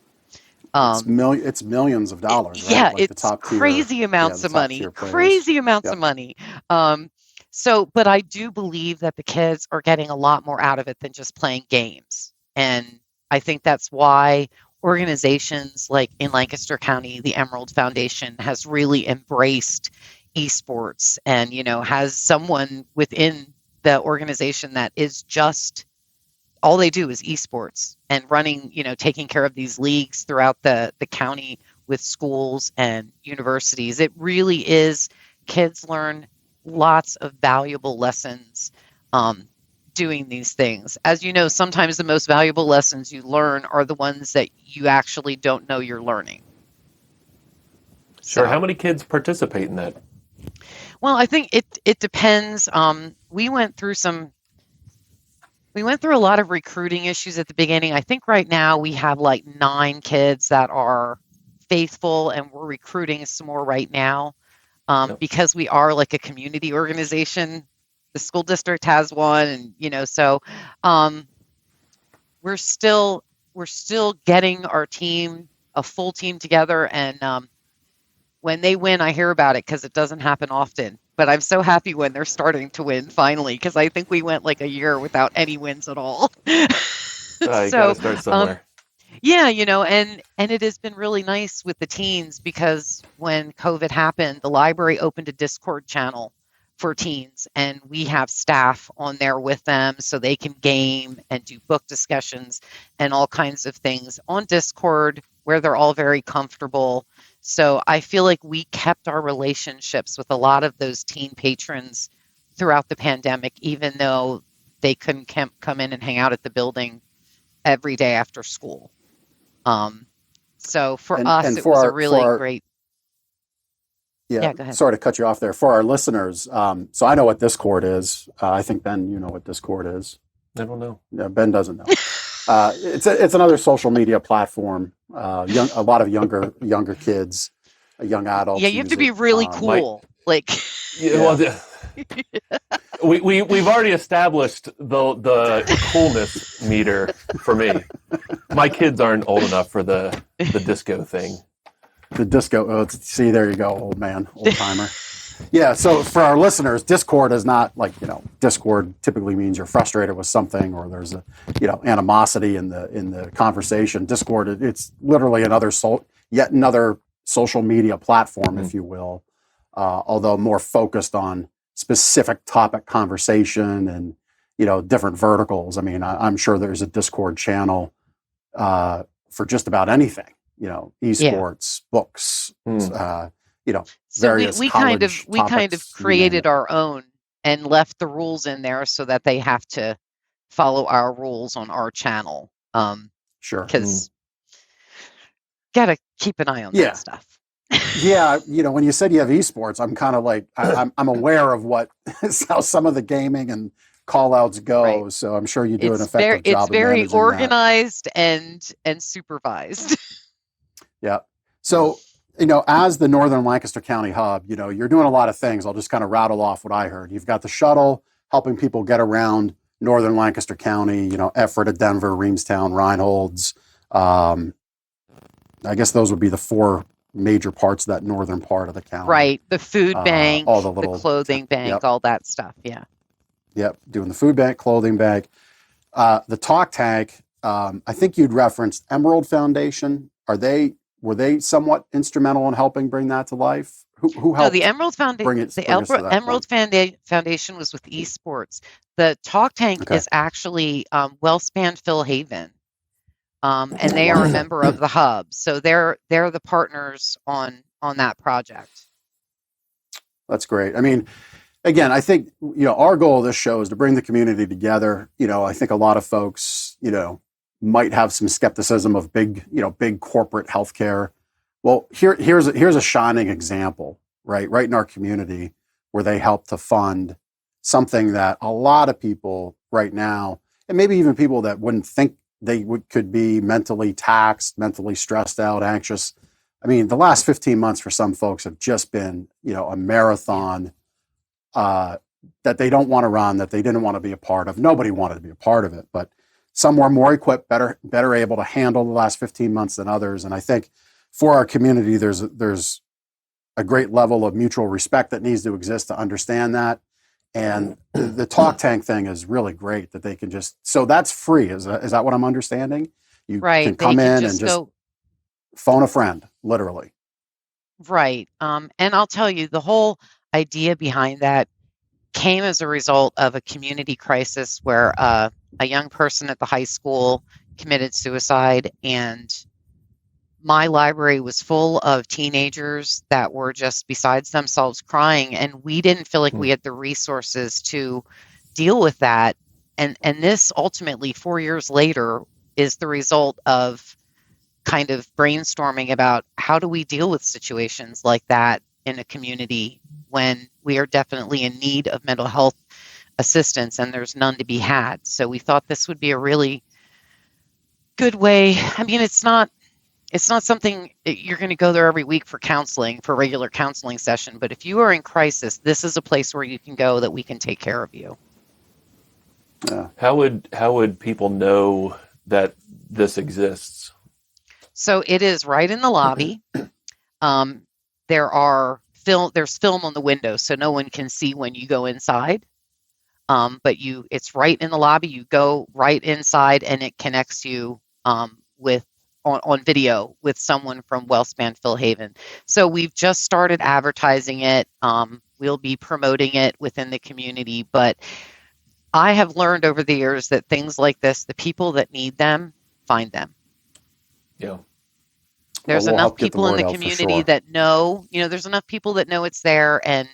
A: It's millions of dollars, right?
C: Yeah,
A: like
C: it's
A: the top
C: crazy
A: tier,
C: amounts of money. Crazy amounts of money. But I do believe that the kids are getting a lot more out of it than just playing games. And I think that's why organizations like in Lancaster County, the Emerald Foundation has really embraced esports and, has someone within the organization that is just all they do is esports and running, taking care of these leagues throughout the county with schools and universities. It really is, kids learn lots of valuable lessons doing these things. As you know, sometimes the most valuable lessons you learn are the ones that you actually don't know you're learning.
B: Sure. So, how many kids participate in that?
C: Well, I think it depends. We went through a lot of recruiting issues at the beginning. I think right now we have like 9 kids that are faithful, and we're recruiting some more right now because we are like a community organization. The school district has one, and so we're still getting our team, a full team together, and when they win, I hear about it because it doesn't happen often. But I'm so happy when they're starting to win finally, because I think we went like a year without any wins at all.
B: You gotta start somewhere.
C: Yeah, and it has been really nice with the teens, because when COVID happened, the library opened a Discord channel for teens, and we have staff on there with them so they can game and do book discussions and all kinds of things on Discord where they're all very comfortable. So I feel like we kept our relationships with a lot of those teen patrons throughout the pandemic, even though they couldn't come in and hang out at the building every day after school. So for us, it was a really great. Yeah, go ahead.
A: Sorry to cut you off there. For our listeners, so I know what Discord is. I think, Ben, you know what Discord is.
B: I don't know.
A: Yeah, Ben doesn't know. It's another social media platform. A lot of younger kids, young adults.
C: Yeah, you have to
A: use
C: be
A: it.
C: really cool.
B: We've already established the coolness meter for me. My kids aren't old enough for the disco thing.
A: The disco. See, there you go, old man, old timer. Yeah. So for our listeners, Discord is not like, Discord typically means you're frustrated with something or there's a, animosity in the conversation. Discord, it's literally yet another social media platform, if you will, although more focused on specific topic conversation and, different verticals. I mean, I'm sure there's a Discord channel for just about anything, esports, books,
C: So
A: various
C: we kind of
A: topics,
C: created our own and left the rules in there so that they have to follow our rules on our channel.
A: Sure.
C: Because gotta keep an eye on that stuff.
A: Yeah, when you said you have esports, I'm kind of like I'm aware of how some of the gaming and call outs go.
C: Right.
A: So I'm sure you do an effective job.
C: It's very
A: managing
C: organized and supervised.
A: Yeah. So, as the Northern Lancaster County Hub, you're doing a lot of things. I'll just kind of rattle off what I heard. You've got the shuttle helping people get around Northern Lancaster County, Ephrata, Denver, Reamstown, Reinholds. I guess those would be the four major parts of that northern part of the county.
C: Right. The food bank,
A: all the little
C: clothing bank, all that stuff. Yeah.
A: Yep. Doing the food bank, clothing bank. The talk tank, I think you'd referenced Emerald Foundation. Were they somewhat instrumental in helping bring that to life? Who helped?
C: No, the Emerald Foundation. The Emerald Foundation was with esports. The talk tank is actually Wellspan Phil Haven, and they are a member of the hub. So they're the partners on that project.
A: That's great. I mean, again, I think our goal of this show is to bring the community together. I think a lot of folks, might have some skepticism of big corporate healthcare. Well, here's a shining example, right in our community where they help to fund something that a lot of people right now, and maybe even people that wouldn't think could be mentally taxed, mentally stressed out, anxious. I mean, the last 15 months for some folks have just been, a marathon that they don't want to run, that they didn't want to be a part of. Nobody wanted to be a part of it, but some were more equipped, better able to handle the last 15 months than others. And I think for our community, there's a great level of mutual respect that needs to exist to understand that. And the talk tank thing is really great that they can so that's free. Is that what I'm understanding? You can come in and just phone a friend, literally.
C: Right. And I'll tell you, the whole idea behind that came as a result of a community crisis where a young person at the high school committed suicide, and my library was full of teenagers that were just besides themselves crying, and we didn't feel like we had the resources to deal with that. And this ultimately 4 years later is the result of kind of brainstorming about how do we deal with situations like that in a community when we are definitely in need of mental health assistance and there's none to be had. So we thought this would be a really good way. I mean, it's not something you're going to go there every week for regular counseling session. But if you are in crisis, this is a place where you can go that we can take care of you.
A: Yeah.
B: How would people know that this exists?
C: So it is right in the lobby. There's film on the window, so no one can see when you go inside. But it's right in the lobby. You go right inside, and it connects you on video with someone from Wellspan Phil Haven. So we've just started advertising it. We'll be promoting it within the community. But I have learned over the years that things like this, the people that need them, find them.
B: Yeah.
C: There's enough people in the community that know, there's enough people that know it's there. And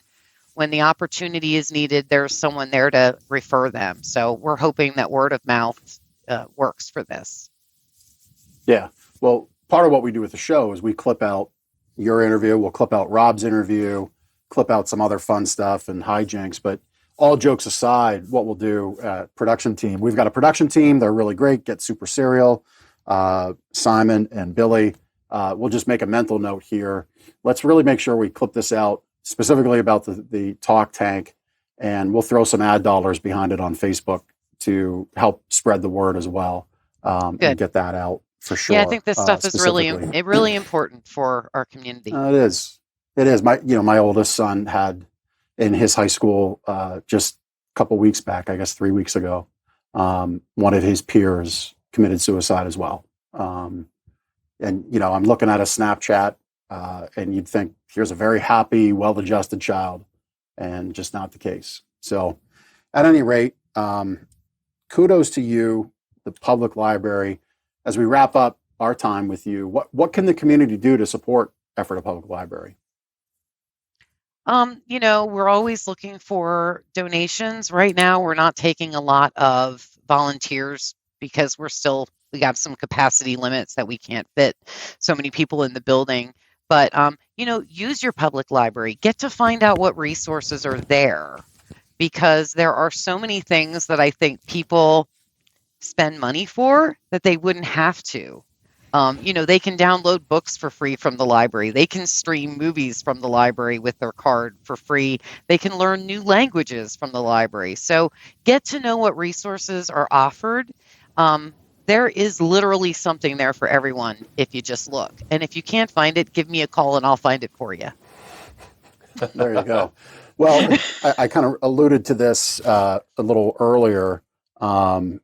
C: when the opportunity is needed, there's someone there to refer them. So we're hoping that word of mouth works for this.
A: Yeah. Well, part of what we do with the show is we clip out, your interview. We'll clip out Rob's interview, clip out some other fun stuff and hijinks. But all jokes aside, what we'll do, production team, we've got a production team. They're really great. Get Super Serial, Simon and Billy. We'll just make a mental note here. Let's really make sure we clip this out specifically about the talk tank, and we'll throw some ad dollars behind it on Facebook to help spread the word as well, and get that out for sure.
C: Yeah, I think this stuff is really important for our community.
A: It is. My oldest son had in his high school just a couple weeks back, I guess 3 weeks ago, one of his peers committed suicide as well. And I'm looking at a Snapchat, and you'd think here's a very happy, well-adjusted child, and just not the case. So, at any rate, kudos to you, the public library. As we wrap up our time with you, what can the community do to support Ephrata Public Library?
C: We're always looking for donations. Right now, we're not taking a lot of volunteers because we have some capacity limits that we can't fit so many people in the building. But, use your public library. Get to find out what resources are there, because there are so many things that I think people spend money for that they wouldn't have to. They can download books for free from the library. They can stream movies from the library with their card for free. They can learn new languages from the library. So get to know what resources are offered. There is literally something there for everyone if you just look. And if you can't find it, give me a call and I'll find it for you.
A: There you go. Well, I kind of alluded to this a little earlier. Again,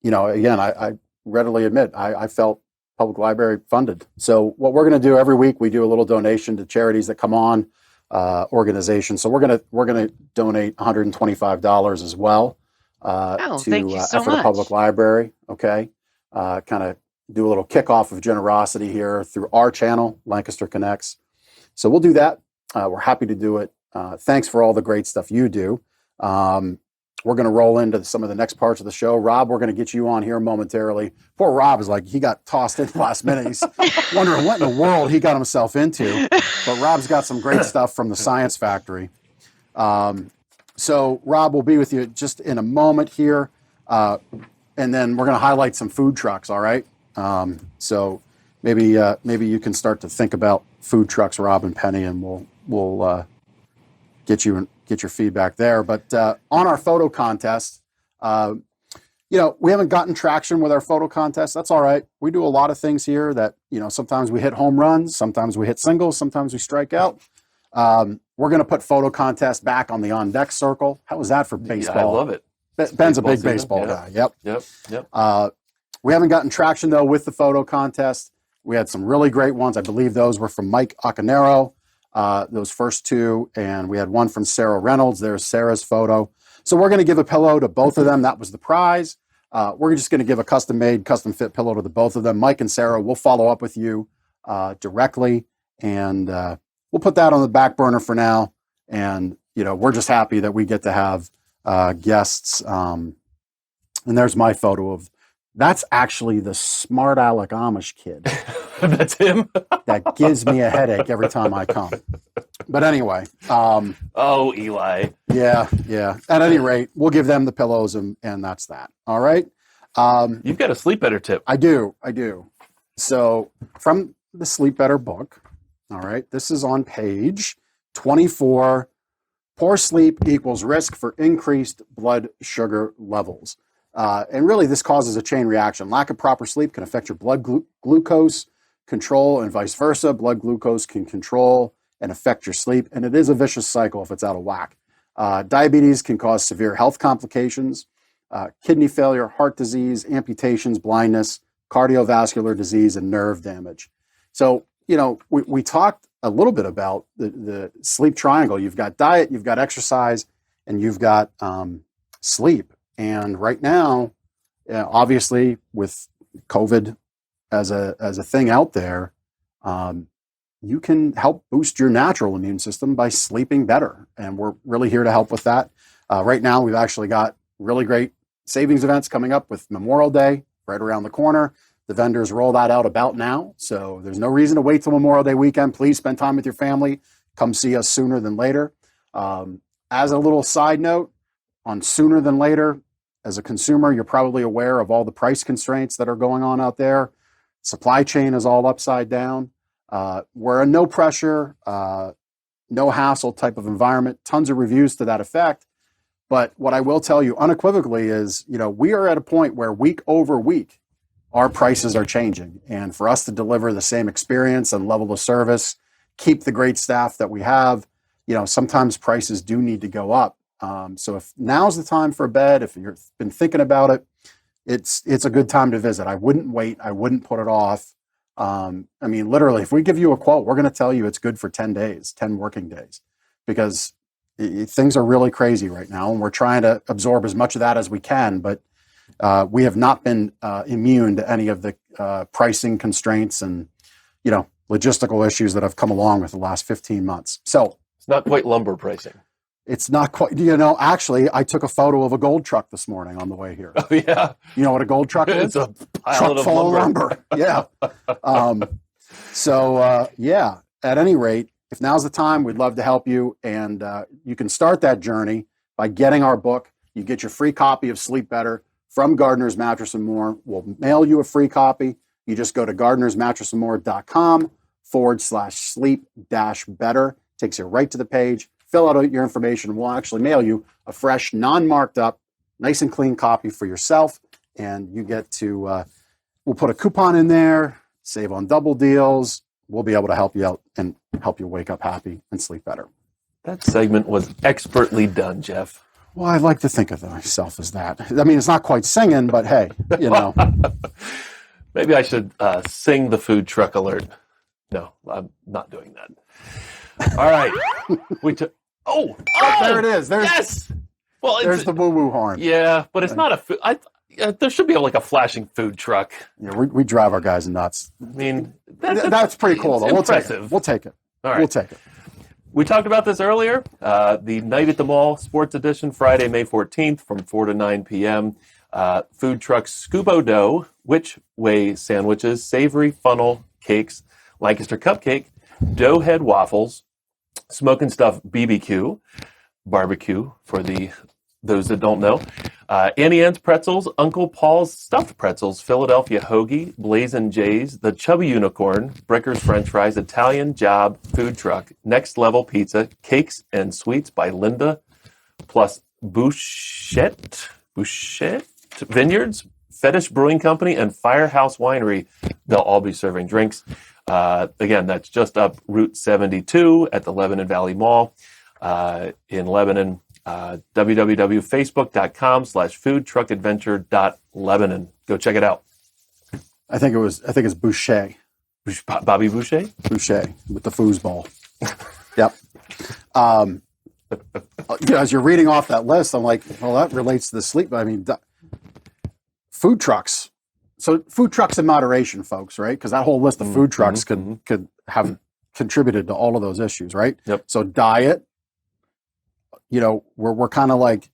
A: I readily admit I felt public library funded. So what we're going to do every week, we do a little donation to charities that come on, organizations. So we're going to donate $125 as well to Ephrata Public Library. Okay, kind of do a little kickoff of generosity here through our channel, Lancaster Connects. So we'll do that. We're happy to do it. Thanks for all the great stuff you do. We're going to roll into some of the next parts of the show. Rob, we're going to get you on here momentarily. Poor Rob is like, he got tossed in the last minute. He's wondering what in the world he got himself into. But Rob's got some great stuff from the Science Factory. So Rob will be with you just in a moment here. And then we're going to highlight some food trucks, all right? So maybe you can start to think about food trucks, Rob and Penny, and we'll get your feedback there. But on our photo contest, we haven't gotten traction with our photo contest. That's all right. We do a lot of things here that, sometimes we hit home runs, sometimes we hit singles, sometimes we strike out. We're going to put photo contest back on the on deck circle. How was that for baseball?
B: Yeah, I love it.
A: Ben's a big baseball guy. Yep. We haven't gotten traction though with the photo contest. We had some really great ones. I believe those were from Mike Acanero. Those first two, and we had one from Sarah Reynolds. There's Sarah's photo. So we're going to give a pillow to both of them. That was the prize. We're just going to give a custom-made, custom-fit pillow to the both of them. Mike and Sarah, we'll follow up with you directly, and we'll put that on the back burner for now. And we're just happy that we get to have guests. And there's my photo of. That's actually the smart aleck Amish kid.
B: That's him.
A: That gives me a headache every time I come. But anyway.
B: Oh, Eli.
A: Yeah. At any rate, we'll give them the pillows and that's that. All right.
B: You've got a sleep better tip.
A: I do. So from the Sleep Better book, all right, this is on page 24. Poor sleep equals risk for increased blood sugar levels. And really, this causes a chain reaction. Lack of proper sleep can affect your blood glucose control and vice versa. Blood glucose can control and affect your sleep, and it is a vicious cycle if it's out of whack. Diabetes can cause severe health complications, kidney failure, heart disease, amputations, blindness, cardiovascular disease, and nerve damage. So, we talked a little bit about the sleep triangle. You've got diet, you've got exercise, and you've got sleep. And right now, obviously, with COVID as a thing out there, you can help boost your natural immune system by sleeping better. And we're really here to help with that. Right now, we've actually got really great savings events coming up with Memorial Day right around the corner. The vendors roll that out about now. So there's no reason to wait till Memorial Day weekend. Please spend time with your family. Come see us sooner than later. As a little side note on sooner than later, as a consumer, you're probably aware of all the price constraints that are going on out there. Supply chain is all upside down. We're a no pressure, no hassle type of environment. Tons of reviews to that effect. But what I will tell you unequivocally is, we are at a point where week over week, our prices are changing. And for us to deliver the same experience and level of service, keep the great staff that we have, sometimes prices do need to go up. So if now's the time for a bed, if you've been thinking about it, it's a good time to visit. I wouldn't wait. I wouldn't put it off. Literally, if we give you a quote, we're going to tell you it's good for 10 days, 10 working days, because things are really crazy right now. And we're trying to absorb as much of that as we can. But we have not been immune to any of the pricing constraints and, logistical issues that have come along with the last 15 months. So
B: it's not quite lumber pricing.
A: It's not quite, actually, I took a pphoto of a gold truck this morning on the way here.
B: Oh, yeah.
A: You know what a gold truck is?
B: It's a pile
A: truck
B: of
A: full
B: lumber.
A: of lumber. Yeah. At any rate, if now's the time, we'd love to help you. And you can start that journey by getting our book. You get your free copy of Sleep Better from Gardner's Mattress and More. We'll mail you a free copy. You just go to gardnersmattressandmore.com/sleep-better. Takes you right to the page. Fill out your information. We'll actually mail you a fresh, non-marked up, nice and clean copy for yourself. And you get to, we'll put a coupon in there, save on double deals. We'll be able to help you out and help you wake up happy and sleep better.
B: That segment was expertly done, Jeff.
A: Well, I like to think of myself as that. It's not quite singing, but hey,
B: Maybe I should sing the food truck alert. No, I'm not doing that. All right.
A: There it is.
B: Yes. Well,
A: there's the woo-woo horn.
B: Yeah, but it's not a food. There should be a flashing food truck.
A: Yeah, we drive our guys nuts. That's pretty cool, though. We'll take it.
B: All right.
A: We'll take it.
B: We talked about this earlier. The Night at the Mall Sports Edition, Friday, May 14th from 4 to 9 p.m. Food trucks Scubo Dough, Which Way sandwiches, savory funnel cakes, Lancaster cupcake, dough head waffles, smoke and stuff BBQ, barbecue for those that don't know, Annie Ann's pretzels, Uncle Paul's stuffed pretzels, Philadelphia hoagie, Blazin' Jay's, the Chubby Unicorn, Bricker's French fries, Italian Job food truck, Next Level Pizza, cakes and sweets by Linda, plus Bouchette Vineyards, Fetish Brewing Company, and Firehouse Winery. They'll all be serving drinks. Again, that's just up Route 72 at the Lebanon Valley Mall in Lebanon. www.facebook.com/foodtruckadventure.lebanon. Go check it out.
A: I think it's Boucher.
B: Bobby Boucher?
A: Boucher with the foosball. Yep. As you're reading off that list, I'm like, well, that relates to the sleep. Food trucks. So food trucks in moderation, folks, right? Because that whole list of food trucks could have contributed to all of those issues, right?
B: Yep.
A: So diet, we're kind of like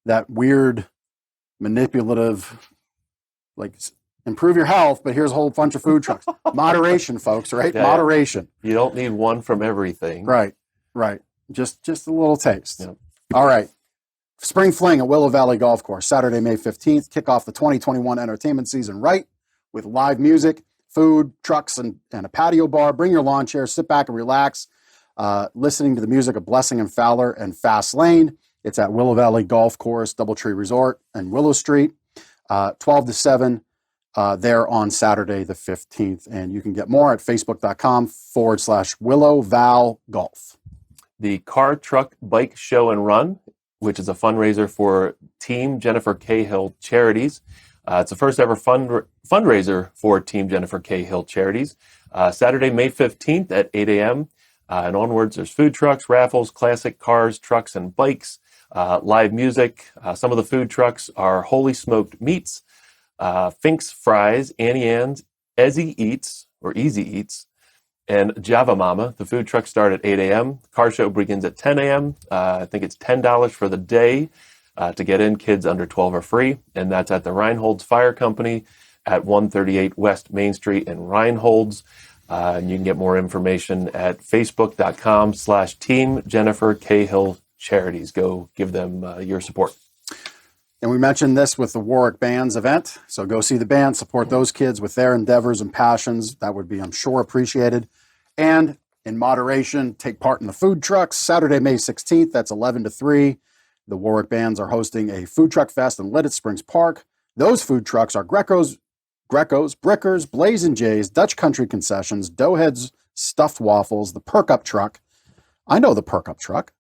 A: that weird manipulative, like improve your health, but here's a whole bunch of food trucks. Moderation, folks, right?
B: Yeah,
A: Moderation.
B: You don't need one from everything.
A: Right. Just a little taste.
B: Yep.
A: All right. Spring Fling at Willow Valley Golf Course, Saturday, May 15th. Kick off the 2021 entertainment season right with live music, food, trucks, and a patio bar. Bring your lawn chair, sit back and relax, listening to the music of Blessing and Fowler and Fast Lane. It's at Willow Valley Golf Course, Doubletree Resort, and Willow Street, 12 to 7 there on Saturday the 15th. And you can get more at facebook.com/Willow Val Golf.
B: The Car, Truck, Bike Show and Run, which is a fundraiser for Team Jennifer Cahill Charities. It's the first ever fundraiser for Team Jennifer Cahill Charities. Saturday, May 15th at 8 a.m. And onwards, there's food trucks, raffles, classic cars, trucks, and bikes, live music. Some of the food trucks are Holy Smoked Meats, Fink's Fries, Annie Ann's, Easy Eats, and Java Mama. The food trucks start at 8 a.m. Car show begins at 10 a.m. I think it's $10 for the day to get in. Kids under 12 are free, and that's at the Reinhold's Fire Company at 138 West Main Street in Reinholds. And you can get more information at facebook.com/Team Jennifer Cahill Charities. Go give them your support.
A: And we mentioned this with the Warwick Bands event. So go see the band, support those kids with their endeavors and passions. That would be, I'm sure, appreciated. And in moderation, take part in the food trucks. Saturday, May 16th, that's 11 to 3. The Warwick Bands are hosting a food truck fest in Lititz Springs Park. Those food trucks are Greco's, Brickers, Blazin' Jays, Dutch Country Concessions, Doughheads, Stuffed Waffles, the Perk Up Truck. I know the Perk Up Truck.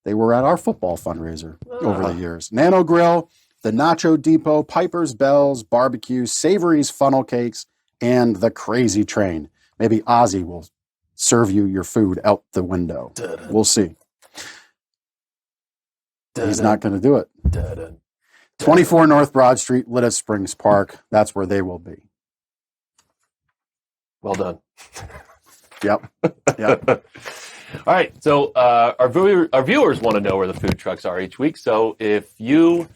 A: They were at our football fundraiser over the years. Nano Grill, the Nacho Depot, Piper's Bells, Barbecue, Savory's Funnel Cakes, and the Crazy Train. Maybe Ozzy will serve you your food out the window. We'll see. He's not going to do it. 24 North Broad Street, Lititz Springs Park. That's where they will be.
B: Well done.
A: Yep.
B: All right. So our viewers want to know where the food trucks are each week. So if you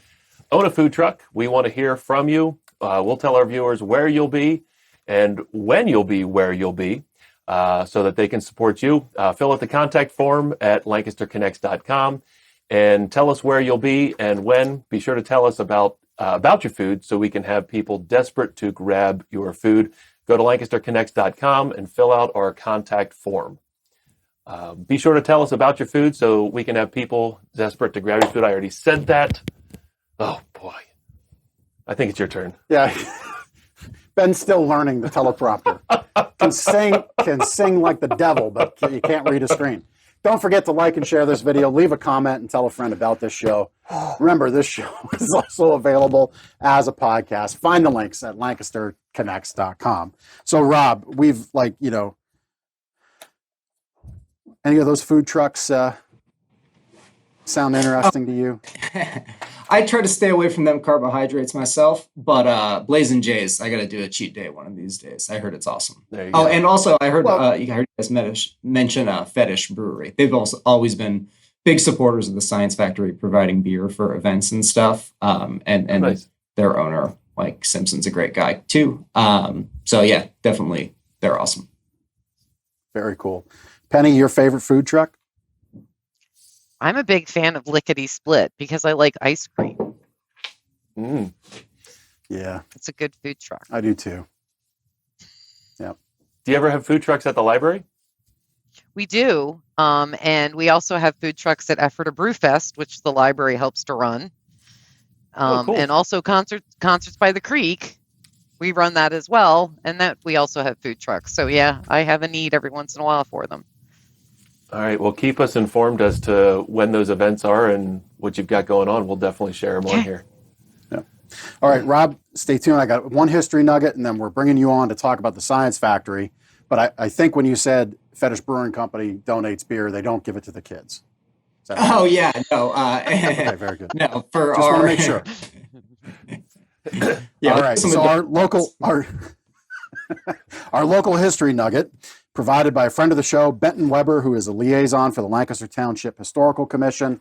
B: own a food truck, we want to hear from you. We'll tell our viewers where you'll be and when you'll be where you'll be so that they can support you. Fill out the contact form at lancasterconnects.com. And tell us where you'll be and when. Be sure to tell us about your food so we can have people desperate to grab your food. Go to lancasterconnects.com and fill out our contact form. Be sure to tell us about your food so we can have people desperate to grab your food. I already said that. Oh, boy. I think it's your turn.
A: Yeah. Ben's still learning the teleprompter. Can sing like the devil, but you can't read a screen. Don't forget to like and share this video. Leave a comment and tell a friend about this show. Remember, this show is also available as a podcast. Find the links at lancasterconnects.com. So, Rob, we've any of those food trucks sound interesting to you?
D: I try to stay away from them carbohydrates myself, but Blazin' Jays, I got to do a cheat day one of these days. I heard it's awesome.
B: There you go.
D: And also I heard you guys mention Fetish Brewery. They've also always been big supporters of the Science Factory, providing beer for events and stuff. And nice. Their owner, Mike Simpson's a great guy too. So yeah, definitely, they're awesome.
A: Very cool. Penny, your favorite food truck?
C: I'm a big fan of Lickety Split because I like ice cream.
A: Yeah.
C: It's a good food truck.
A: I do too. Yeah.
B: Do you ever have food trucks at the library?
C: We do. And we also have food trucks at Ephrata Brewfest, which the library helps to run.
B: Cool.
C: And also concerts by the creek. We run that as well. And that we also have food trucks. So yeah, I have a need every once in a while for them.
B: All right. Well, keep us informed as to when those events are and what you've got going on. We'll definitely share them on here.
A: Yeah. All right, Rob, stay tuned. I got one history nugget, and then we're bringing you on to talk about the Science Factory. But I think when you said Fetish Brewing Company donates beer, they don't give it to the kids.
D: Oh, yeah. No.
A: Okay, very good.
D: No, for
A: Just want to make sure.
D: Yeah.
A: All right. So our local history nugget, provided by a friend of the show, Benton Weber, who is a liaison for the Lancaster Township Historical Commission.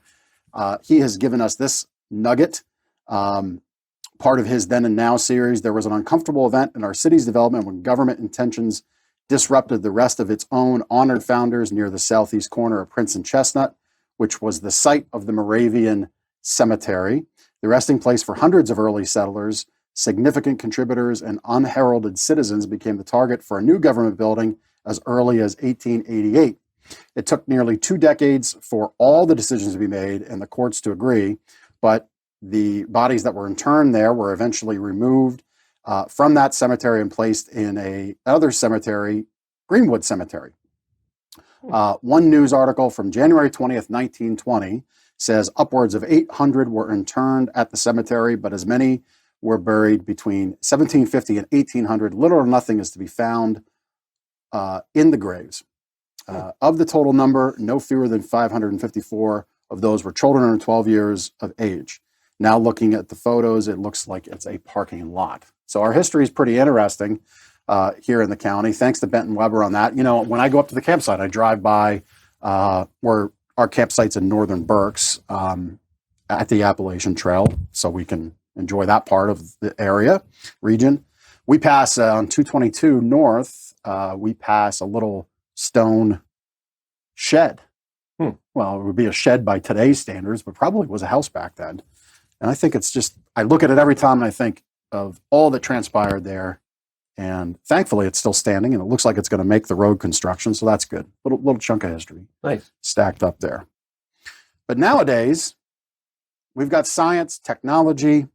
A: He has given us this nugget, part of his Then and Now series. There was an uncomfortable event in our city's development when government intentions disrupted the rest of its own honored founders near the southeast corner of Prince and Chestnut, which was the site of the Moravian Cemetery, the resting place for hundreds of early settlers. Significant contributors and unheralded citizens became the target for a new government building as early as 1888. It took nearly 2 decades for all the decisions to be made and the courts to agree, but the bodies that were interned there were eventually removed from that cemetery and placed in another cemetery, Greenwood Cemetery. One news article from January 20th, 1920 says upwards of 800 were interned at the cemetery, but as many were buried between 1750 and 1800. Little or nothing is to be found in the graves. Of the total number, no fewer than 554 of those were children under 12 years of age. Now looking at the photos, it looks like it's a parking lot. So our history is pretty interesting here in the county. Thanks to Benton Weber on that. You know, when I go up to the campsite, I drive by where our campsite's in Northern Berks at the Appalachian Trail, so we can enjoy that part of the area, region. we pass on 222 North, we pass a little stone shed. Well, it would be a shed by today's standards, but probably was a house back then. And I think it's just, I look at it every time and I think of all that transpired there. And thankfully, it's still standing, and it looks like it's going to make the road construction, so that's good. Little chunk of history stacked up there. But nowadays, we've got science, technology.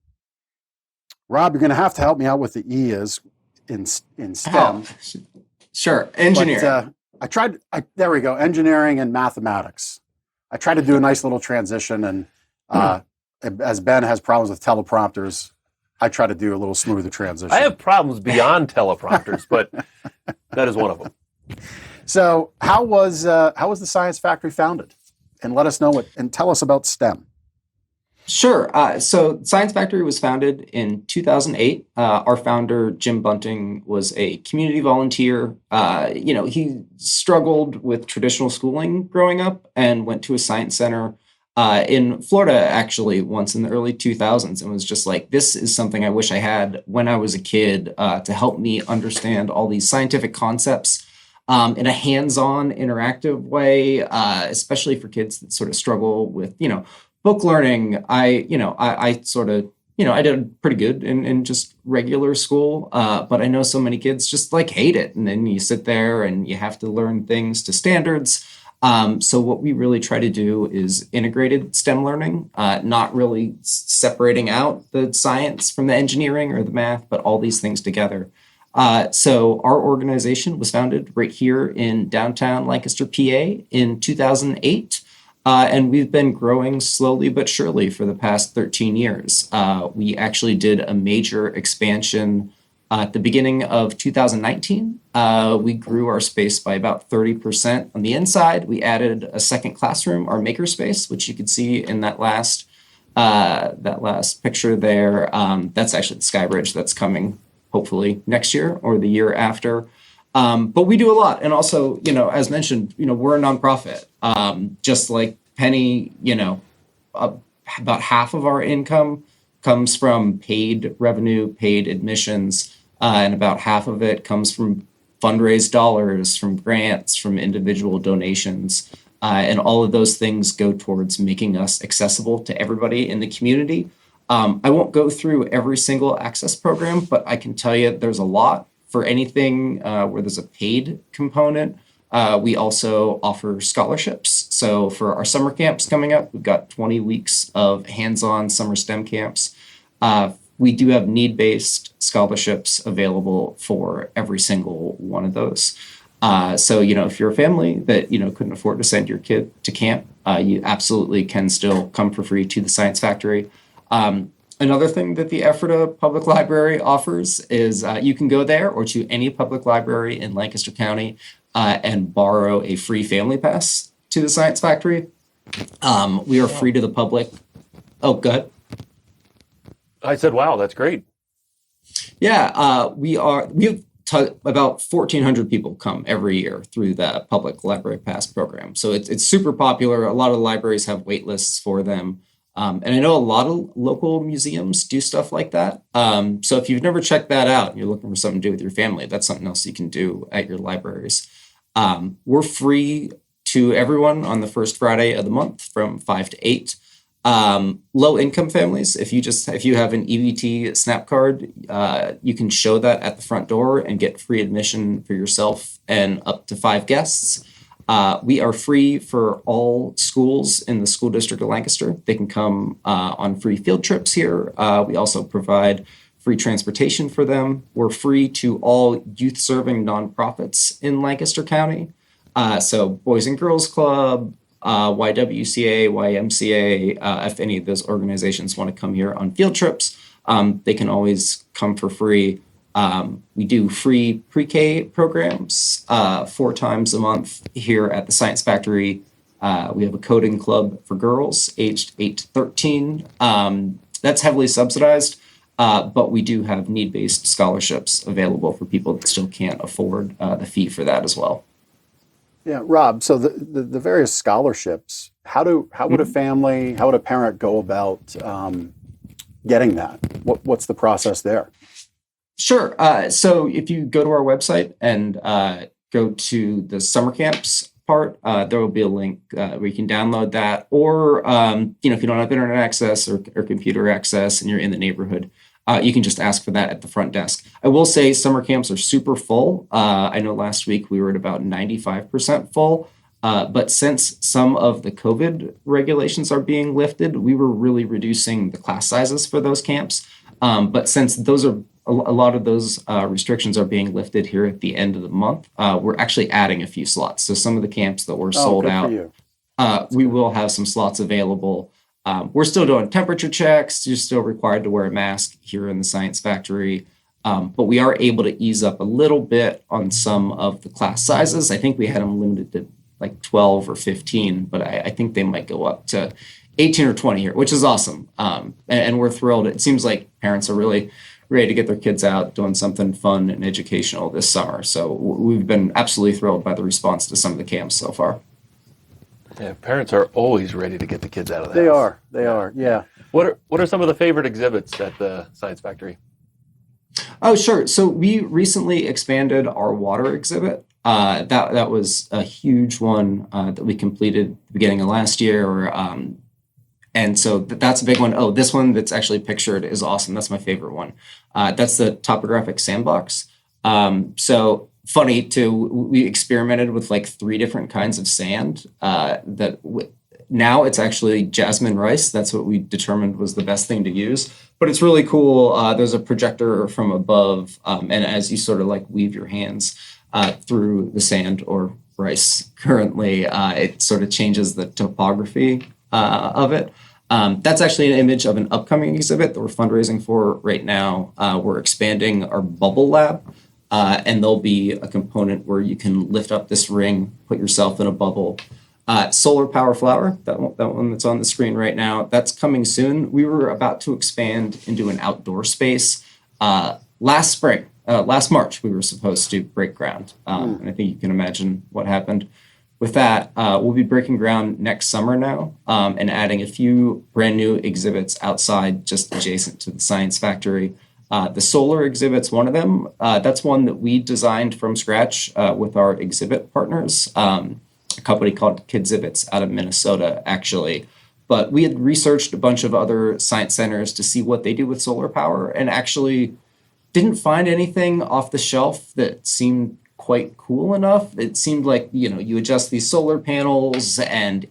A: Rob, you're going to have to help me out with the E is in STEM.
D: Sure, engineering.
A: But, there we go, engineering and mathematics. I tried to do a nice little transition, and as Ben has problems with teleprompters, I try to do a little smoother transition.
B: I have problems beyond teleprompters, but that is one of them.
A: So, how was the Science Factory founded? And let us know and tell us about STEM.
D: Sure. So, Science Factory was founded in 2008. Our founder, Jim Bunting, was a community volunteer. He struggled with traditional schooling growing up and went to a science center in Florida, actually, once in the early 2000s, and was just like, this is something I wish I had when I was a kid to help me understand all these scientific concepts in a hands-on, interactive way, especially for kids that sort of struggle with, book learning. I did pretty good in just regular school, but I know so many kids just hate it. And then you sit there and you have to learn things to standards. So what we really try to do is integrated STEM learning, not really separating out the science from the engineering or the math, but all these things together. So our organization was founded right here in downtown Lancaster, PA in 2008. And we've been growing slowly but surely for the past 13 years. We actually did a major expansion at the beginning of 2019. We grew our space by about 30% on the inside. We added a second classroom, our makerspace, which you could see in that last picture there. That's actually the Sky Bridge that's coming hopefully next year or the year after. But we do a lot. And also, as mentioned, we're a nonprofit. Just like Penny, about half of our income comes from paid revenue, paid admissions, and about half of it comes from fundraised dollars, from grants, from individual donations. And all of those things go towards making us accessible to everybody in the community. I won't go through every single access program, but I can tell you there's a lot. For anything where there's a paid component, we also offer scholarships. So for our summer camps coming up, we've got 20 weeks of hands-on summer STEM camps. We do have need-based scholarships available for every single one of those. So, if you're a family that, couldn't afford to send your kid to camp, you absolutely can still come for free to the Science Factory. Another thing that the Ephrata Public Library offers is you can go there or to any public library in Lancaster County and borrow a free family pass to the Science Factory. We are free to the public. Oh, go ahead.
B: I said, wow, that's great.
D: Yeah, we have about 1,400 people come every year through the Public Library Pass program. So it's super popular. A lot of libraries have wait lists for them. And I know a lot of local museums do stuff like that. So if you've never checked that out and you're looking for something to do with your family, that's something else you can do at your libraries. We're free to everyone on the first Friday of the month from 5 to 8. Low income families, if you have an EBT SNAP card, you can show that at the front door and get free admission for yourself and up to 5 guests. We are free for all schools in the school district of Lancaster. They can come on free field trips here. We also provide free transportation for them. We're free to all youth serving nonprofits in Lancaster County. So Boys and Girls Club, YWCA, YMCA, if any of those organizations want to come here on field trips, they can always come for free. We do free pre-K programs 4 times a month here at the Science Factory. We have a coding club for girls aged 8 to 13. That's heavily subsidized, but we do have need-based scholarships available for people that still can't afford the fee for that as well.
A: Yeah, Rob, so the various scholarships, how would a family, how would a parent go about getting that? What's the process there?
D: Sure. So if you go to our website and go to the summer camps part, there will be a link where you can download that. Or, if you don't have internet access or computer access and you're in the neighborhood, you can just ask for that at the front desk. I will say summer camps are super full. I know last week we were at about 95% full. But since some of the COVID regulations are being lifted, we were really reducing the class sizes for those camps. But since a lot of those restrictions are being lifted here at the end of the month, we're actually adding a few slots. So some of the camps that were sold out, we will have some slots available. We're still doing temperature checks. You're still required to wear a mask here in the Science Factory. But we are able to ease up a little bit on some of the class sizes. I think we had them limited to like 12 or 15, but I think they might go up to 18 or 20 here, which is awesome. And we're thrilled. It seems like parents are really ready to get their kids out doing something fun and educational this summer. So we've been absolutely thrilled by the response to some of the camps so far.
B: Yeah, parents are always ready to get the kids out of the house.
A: They are. Yeah.
B: What are some of the favorite exhibits at the Science Factory?
D: Oh, sure. So we recently expanded our water exhibit. That was a huge one that we completed at the beginning of last year. And so that's a big one. Oh, this one that's actually pictured is awesome. That's my favorite one. That's the topographic sandbox. So funny too, we experimented with like 3 different kinds of sand now it's actually jasmine rice. That's what we determined was the best thing to use. But it's really cool. There's a projector from above. And as you sort of like weave your hands through the sand or rice currently, it sort of changes the topography of it. That's actually an image of an upcoming exhibit that we're fundraising for right now. We're expanding our bubble lab. And there'll be a component where you can lift up this ring, put yourself in a bubble. Solar power flower, that one that's on the screen right now, that's coming soon. We were about to expand into an outdoor space last spring. Last March, we were supposed to break ground. And I think you can imagine what happened with that. We'll be breaking ground next summer now and adding a few brand new exhibits outside just adjacent to the Science Factory. The solar exhibit's one of them. That's one that we designed from scratch with our exhibit partners. A company called Kidsibits out of Minnesota, actually. But we had researched a bunch of other science centers to see what they do with solar power and actually didn't find anything off the shelf that seemed quite cool enough. It seemed like, you adjust these solar panels and,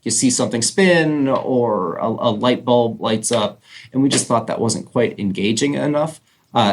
D: you see something spin or a light bulb lights up. And we just thought that wasn't quite engaging enough.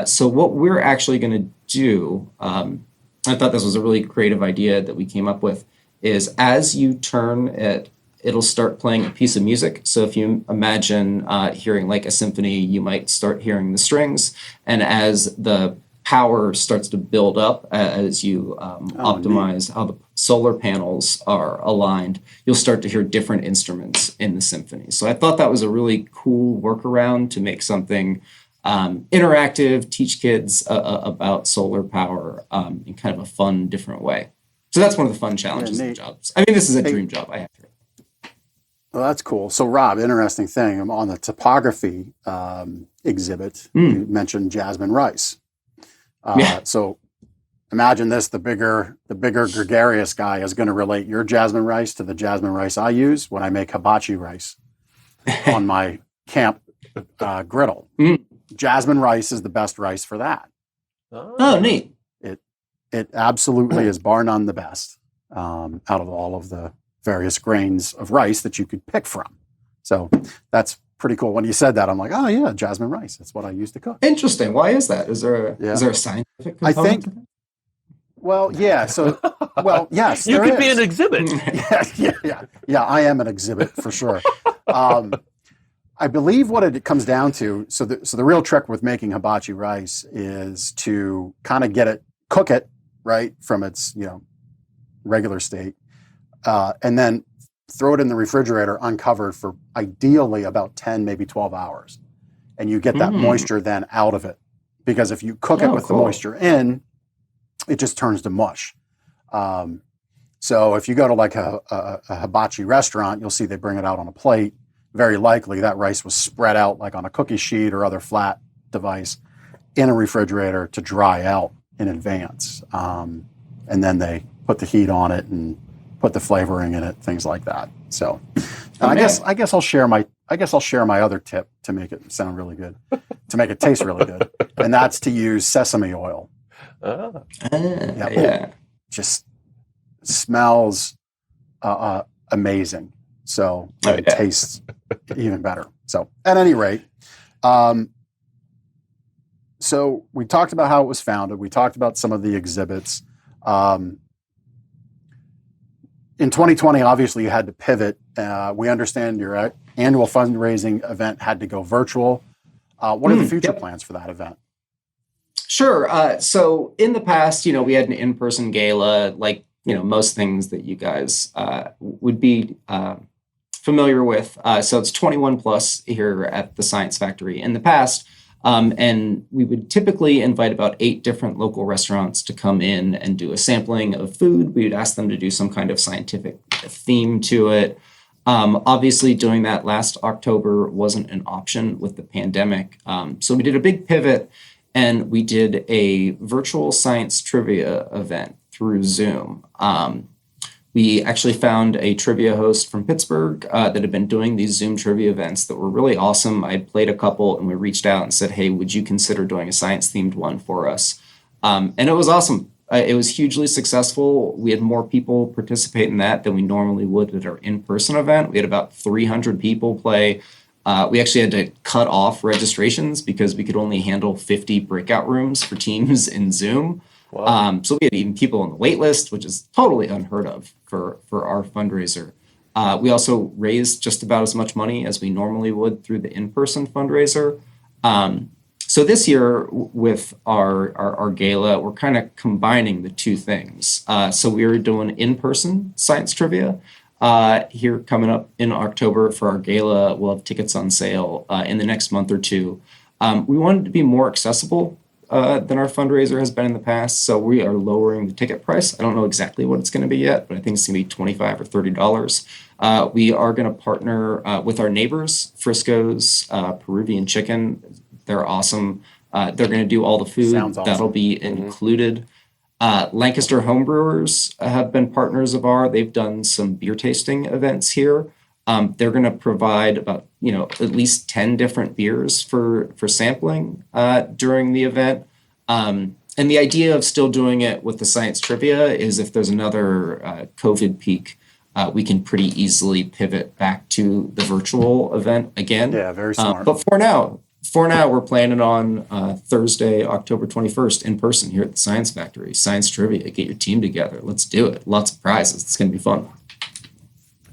D: So what we're actually going to do, I thought this was a really creative idea that we came up with, is as you turn it, it'll start playing a piece of music. So if you imagine hearing like a symphony, you might start hearing the strings. And as the power starts to build up, as you optimize how the solar panels are aligned, you'll start to hear different instruments in the symphony. So I thought that was a really cool workaround to make something interactive, teach kids about solar power in kind of a fun, different way. So that's one of the fun challenges of the jobs. I mean, this is a dream job I have here.
A: Well, that's cool. So, Rob, interesting thing. I'm on the topography exhibit. You mentioned jasmine rice. So imagine this, the bigger gregarious guy is going to relate your jasmine rice to the jasmine rice I use when I make hibachi rice on my camp griddle. Jasmine rice is the best rice for that.
D: Oh, neat.
A: It absolutely is bar none the best out of all of the various grains of rice that you could pick from. So that's pretty cool. When you said that, I'm like, oh yeah, jasmine rice. That's what I used to cook.
D: Interesting. Why is that? Is there a scientific component?
A: I think. Well, yeah. So, yes,
B: you could be an exhibit.
A: Yeah. I am an exhibit for sure. I believe what it comes down to. So the real trick with making hibachi rice is to kind of cook it right from its regular state, and then throw it in the refrigerator uncovered for ideally about 10, maybe 12 hours. And you get that moisture then out of it. Because if you cook it with the moisture in, it just turns to mush. So if you go to like a hibachi restaurant, you'll see they bring it out on a plate. Very likely that rice was spread out like on a cookie sheet or other flat device. in a refrigerator to dry out in advance. And then they put the heat on it and put the flavoring in it, things like that. So I guess I'll share my other tip to make it sound really good, to make it taste really good. And that's to use sesame oil.
D: Yeah.
A: Just smells amazing. So it tastes even better. So at any rate, so we talked about how it was founded. We talked about some of the exhibits. In 2020, obviously, you had to pivot. We understand your annual fundraising event had to go virtual. What are the future plans for that event?
D: Sure. So in the past, we had an in-person gala, like, most things that you guys would be familiar with. So it's 21 plus here at the Science Factory in the past. And we would typically invite about 8 different local restaurants to come in and do a sampling of food. We would ask them to do some kind of scientific theme to it. Obviously, doing that last October wasn't an option with the pandemic. So we did a big pivot and we did a virtual science trivia event through Zoom. We actually found a trivia host from Pittsburgh that had been doing these Zoom trivia events that were really awesome. I played a couple and we reached out and said, hey, would you consider doing a science-themed one for us? And it was awesome. It was hugely successful. We had more people participate in that than we normally would at our in-person event. We had about 300 people play. We actually had to cut off registrations because we could only handle 50 breakout rooms for teams in Zoom. Wow. So we had even people on the wait list, which is totally unheard of for our fundraiser. We also raised just about as much money as we normally would through the in-person fundraiser. So this year with our gala, we're kind of combining the two things. So we are doing in-person science trivia here coming up in October for our gala. We'll have tickets on sale in the next month or two. We wanted to be more accessible than our fundraiser has been in the past. So we are lowering the ticket price. I don't know exactly what it's going to be yet, but I think it's going to be $25 or $30. We are going to partner with our neighbors, Frisco's Peruvian Chicken. They're awesome. They're going to do all the food.
A: Sounds awesome.
D: That'll be included. Lancaster Homebrewers have been partners of ours. They've done some beer tasting events here. They're going to provide about, at least 10 different beers for sampling during the event. And the idea of still doing it with the science trivia is if there's another COVID peak, we can pretty easily pivot back to the virtual event again.
A: Yeah, very smart.
D: But for now, we're planning on Thursday, October 21st in person here at the Science Factory. Science trivia, get your team together. Let's do it. Lots of prizes. It's going to be fun.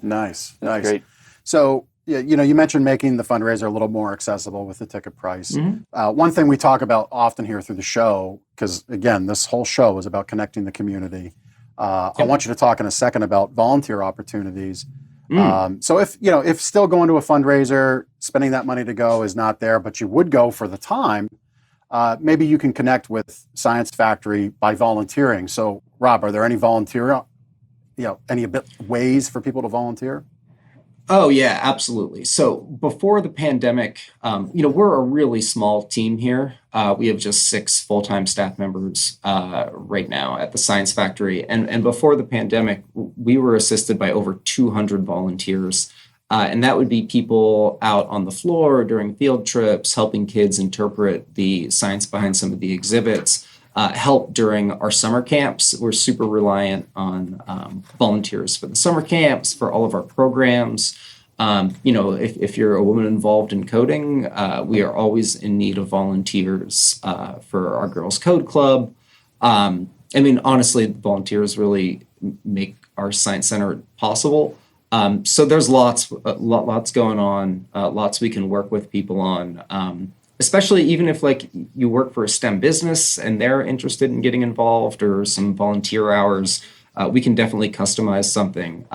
A: Nice.
B: Great.
A: So, you mentioned making the fundraiser a little more accessible with the ticket price. Mm-hmm. One thing we talk about often here through the show, because again, this whole show is about connecting the community. I want you to talk in a second about volunteer opportunities. So if still going to a fundraiser, spending that money to go is not there, but you would go for the time, maybe you can connect with Science Factory by volunteering. So, Rob, are there any ways for people to volunteer?
D: Oh, yeah, absolutely. So before the pandemic, we're a really small team here. We have just 6 full-time staff members right now at the Science Factory. And before the pandemic, we were assisted by over 200 volunteers. And that would be people out on the floor during field trips, helping kids interpret the science behind some of the exhibits, help during our summer camps. We're super reliant on volunteers for the summer camps, for all of our programs. If you're a woman involved in coding, we are always in need of volunteers for our Girls Code Club. Honestly, volunteers really make our Science Center possible. So there's lots going on, lots we can work with people on. Especially even if you work for a STEM business and they're interested in getting involved or some volunteer hours, we can definitely customize something.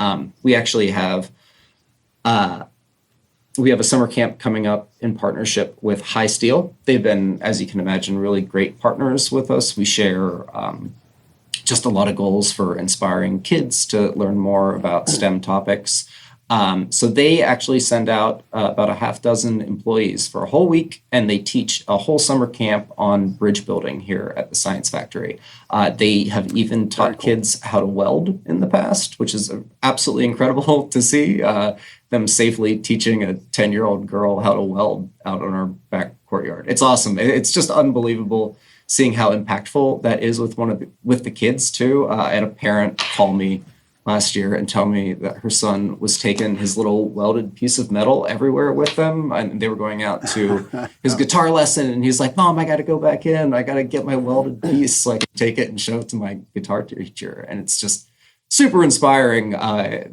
D: We actually have a summer camp coming up in partnership with High Steel. They've been, as you can imagine, really great partners with us. We share just a lot of goals for inspiring kids to learn more about STEM topics. So they actually send out about a half dozen employees for a whole week, and they teach a whole summer camp on bridge building here at the Science Factory. They have even taught kids how to weld in the past, which is absolutely incredible to see. Them safely teaching a 10-year-old girl how to weld out on our back courtyard. It's awesome. It's just unbelievable seeing how impactful that is with the kids too. I had a parent call me last year and tell me that her son was taking his little welded piece of metal everywhere with them, and they were going out to his guitar lesson, and he's like, "Mom, I got to go back in. I got to get my welded piece so I can take it and show it to my guitar teacher." And it's just super inspiring.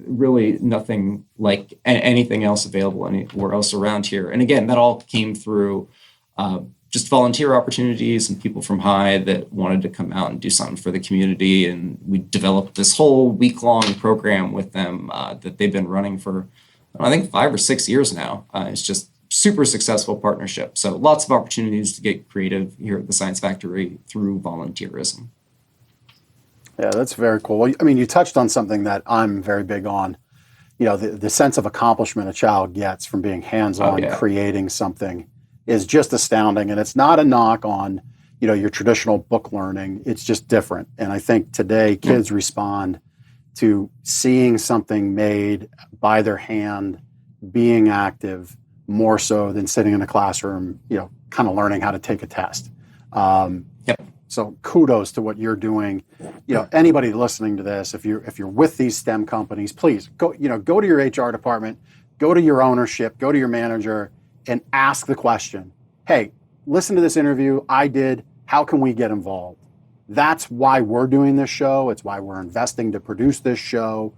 D: Really nothing like anything else available anywhere else around here. And again, that all came through just volunteer opportunities and people from High that wanted to come out and do something for the community. And we developed this whole week-long program with them that they've been running for, I think, 5 or 6 years now. It's just super successful partnership. So lots of opportunities to get creative here at the Science Factory through volunteerism.
A: Yeah, that's very cool. I mean, you touched on something that I'm very big on. You know, the sense of accomplishment a child gets from being hands-on, creating something is just astounding. And it's not a knock on, you know, your traditional book learning. It's just different. And I think today kids respond to seeing something made by their hand, being active, more so than sitting in a classroom, you know, kind of learning how to take a test. So kudos to what you're doing. You know, anybody listening to this, if you're with these STEM companies, please go to your HR department, go to your ownership, go to your manager, and ask the question, "Hey, listen to this interview I did. How can we get involved?" That's why we're doing this show. It's why we're investing to produce this show.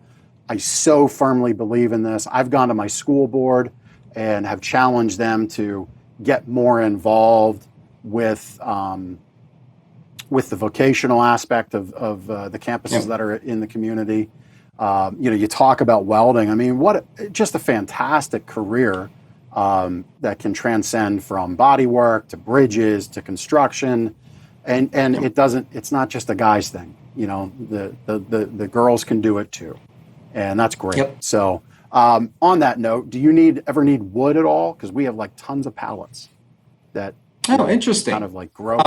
A: I so firmly believe in this. I've gone to my school board and have challenged them to get more involved with the vocational aspect of the campuses that are in the community. You know, you talk about welding. I mean, just a fantastic career that can transcend from body work to bridges to construction, and it's not just a guy's thing. You know, the girls can do it too, and that's great. So on that note, do you ever need wood at all? Because we have like tons of pallets that
D: interesting
A: kind of like grow.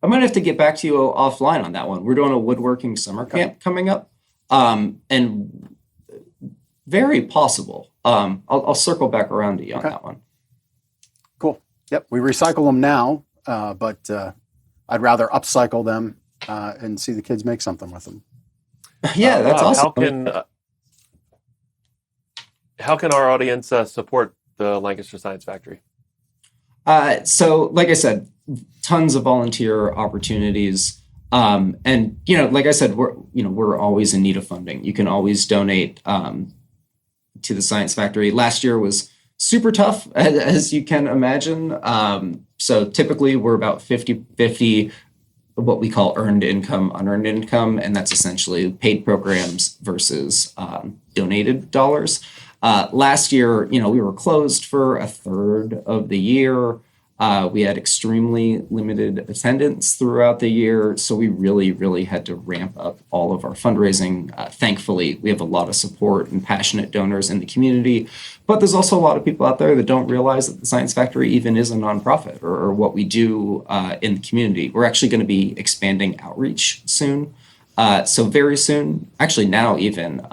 D: I might have to get back to you offline on that one. We're doing a woodworking summer camp coming up, and very possible. I'll circle back around to you on that one.
A: Cool. Yep. We recycle them now, but I'd rather upcycle them and see the kids make something with them.
D: Yeah, that's awesome.
B: How can our audience support the Lancaster Science Factory?
D: So, like I said, tons of volunteer opportunities. And, you know, like I said, we're always in need of funding. You can always donate to the Science Factory. Last year was super tough, as you can imagine. So typically we're about 50-50, what we call earned income, unearned income. And that's essentially paid programs versus donated dollars. Last year, you know, we were closed for a third of the year. We had extremely limited attendance throughout the year, so we really, really had to ramp up all of our fundraising. Thankfully, we have a lot of support and passionate donors in the community, but there's also a lot of people out there that don't realize that the Science Factory even is a nonprofit or what we do in the community. We're actually going to be expanding outreach soon. So very soon, actually now even,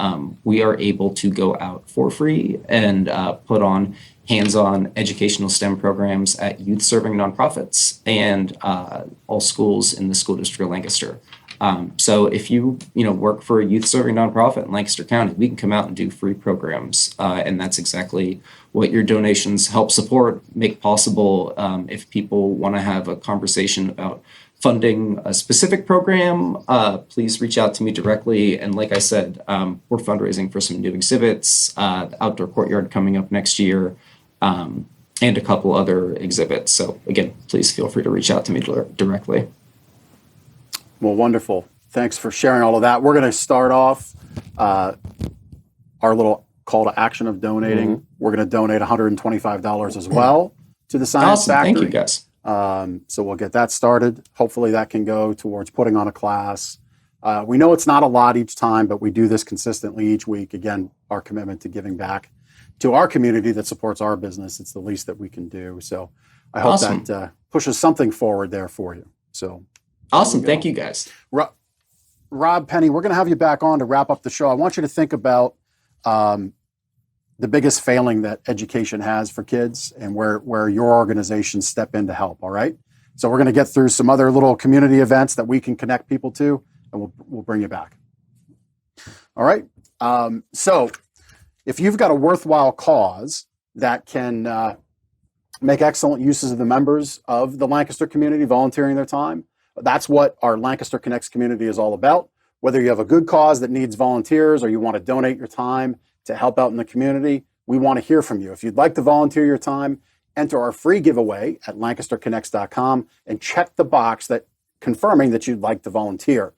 D: we are able to go out for free and put on hands-on educational STEM programs at youth-serving nonprofits and all schools in the school district of Lancaster. So if you work for a youth-serving nonprofit in Lancaster County, we can come out and do free programs, and that's exactly what your donations help support, make possible. If people want to have a conversation about funding a specific program, please reach out to me directly. And like I said, we're fundraising for some new exhibits, the outdoor courtyard coming up next year, and a couple other exhibits. So again, please feel free to reach out to me directly.
A: Well, wonderful. Thanks for sharing all of that. We're going to start off our little call to action of donating. Mm-hmm. We're going to donate $125 as well to the Science Factory.
D: Thank you, guys.
A: So we'll get that started. Hopefully that can go towards putting on a class, We know it's not a lot each time, but we do this consistently each week. Again, our commitment to giving back to our community that supports our business. It's the least that we can do. So I hope that pushes something forward there for you. So
D: awesome. Thank you, guys.
A: Rob, Penny, we're going to have you back on to wrap up the show. I want you to think about the biggest failing that education has for kids and where your organizations step in to help. All right. So we're going to get through some other little community events that we can connect people to, and we'll bring you back. All right. So if you've got a worthwhile cause that can make excellent uses of the members of the Lancaster community volunteering their time, that's what our Lancaster Connects community is all about. Whether you have a good cause that needs volunteers or you want to donate your time to help out in the community, we want to hear from you. If you'd like to volunteer your time, enter our free giveaway at lancasterconnects.com and check the box that confirming that you'd like to volunteer.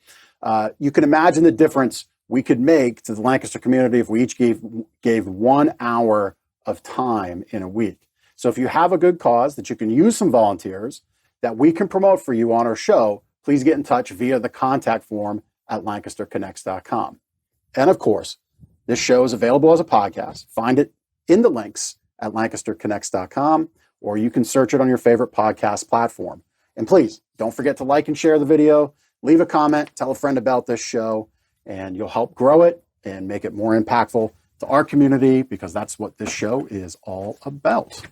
A: You can imagine the difference we could make to the Lancaster community if we each gave 1 hour of time in a week. So if you have a good cause that you can use some volunteers that we can promote for you on our show, please get in touch via the contact form at lancasterconnects.com. And of course, this show is available as a podcast. Find it in the links at lancasterconnects.com, or you can search it on your favorite podcast platform. And please don't forget to like and share the video, leave a comment, tell a friend about this show, and you'll help grow it and make it more impactful to our community, because that's what this show is all about.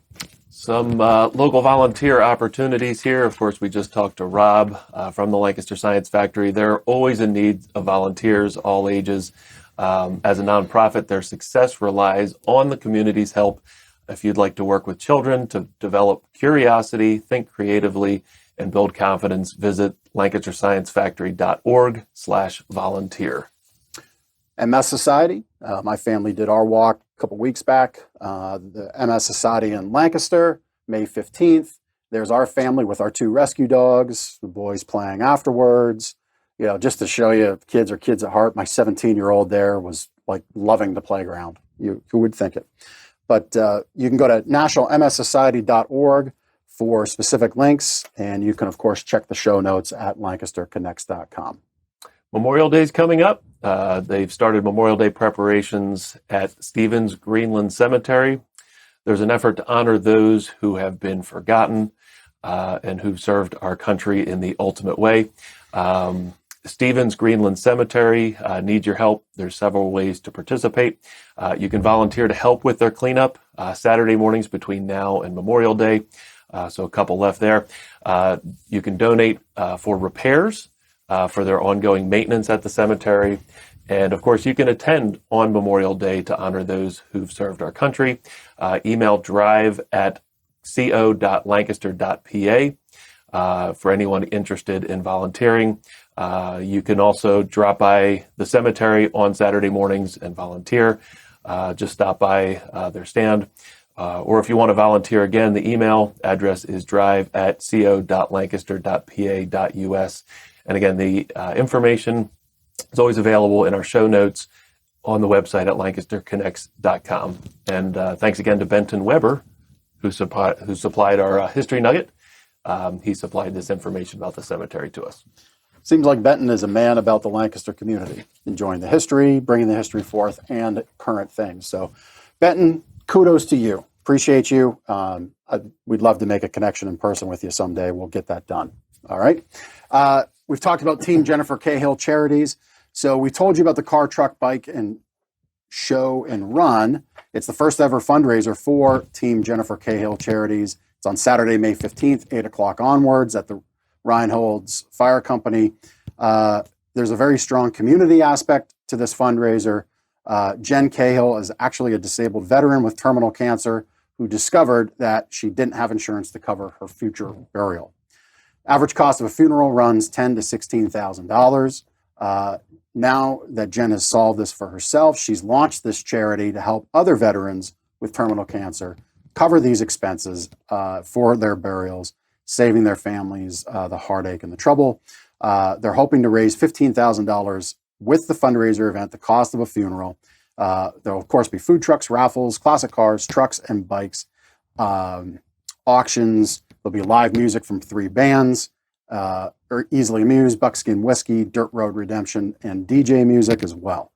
B: Some local volunteer opportunities here. Of course, we just talked to Rob from the Lancaster Science Factory. They're always in need of volunteers, all ages. As a nonprofit, their success relies on the community's help. If you'd like to work with children to develop curiosity, think creatively, and build confidence, visit lancastersciencefactory.org/volunteer.
A: MS Society. My family did our walk a couple weeks back. The MS Society in Lancaster, May 15th. There's our family with our 2 rescue dogs, the boys playing afterwards. You know, just to show you, kids are kids at heart. My 17-year-old there was like loving the playground. Who would think it? But you can go to nationalmssociety.org for specific links, and you can, of course, check the show notes at lancasterconnects.com.
B: Memorial Day is coming up. They've started Memorial Day preparations at Stevens Greenland Cemetery. There's an effort to honor those who have been forgotten and who've served our country in the ultimate way. Stevens Greenland Cemetery needs your help. There's several ways to participate. You can volunteer to help with their cleanup Saturday mornings between now and Memorial Day. So a couple left there. You can donate for repairs for their ongoing maintenance at the cemetery. And of course, you can attend on Memorial Day to honor those who've served our country. Email drive@co.lancaster.pa for anyone interested in volunteering. You can also drop by the cemetery on Saturday mornings and volunteer. Just stop by their stand. Or if you want to volunteer again, the email address is drive@co.lancaster.pa.us. And again, the information is always available in our show notes on the website at lancasterconnects.com. And thanks again to Benton Weber, who supplied our history nugget. He supplied this information about the cemetery to us.
A: Seems like Benton is a man about the Lancaster community, enjoying the history, bringing the history forth, and current things. So, Benton, kudos to you. Appreciate you. We'd love to make a connection in person with you someday. We'll get that done. All right. We've talked about Team Jennifer Cahill charities. So we told you about the car, truck, bike, and show and run. It's the first ever fundraiser for Team Jennifer Cahill charities. It's on Saturday, May 15th, 8 o'clock onwards at the Reinhold's Fire Company. There's a very strong community aspect to this fundraiser. Jen Cahill is actually a disabled veteran with terminal cancer who discovered that she didn't have insurance to cover her future burial. Average cost of a funeral runs $10,000 to $16,000. Now that Jen has solved this for herself, she's launched this charity to help other veterans with terminal cancer cover these expenses for their burials, saving their families the heartache and the trouble. They're hoping to raise $15,000 with the fundraiser event, the cost of a funeral. There'll, of course, be food trucks, raffles, classic cars, trucks and bikes, auctions. There'll be live music from 3 bands. or Easily Amused, Buckskin Whiskey, Dirt Road Redemption, and DJ music as well.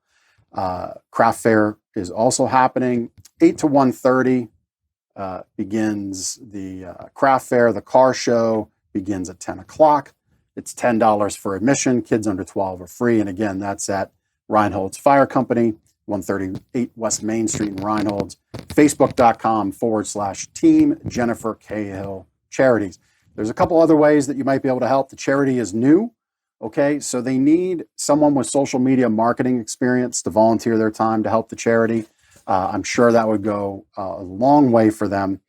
A: Craft fair is also happening. 8 to 1:30 begins the craft fair. The car show begins at 10 o'clock. It's $10 for admission. Kids under 12 are free. And again, that's at Reinhold's Fire Company, 138 West Main Street in Reinhold's. Facebook.com/Team Jennifer Cahill Charities. There's a couple other ways that you might be able to help. The charity is new. Okay, so they need someone with social media marketing experience to volunteer their time to help the charity. I'm sure that would go a long way for them.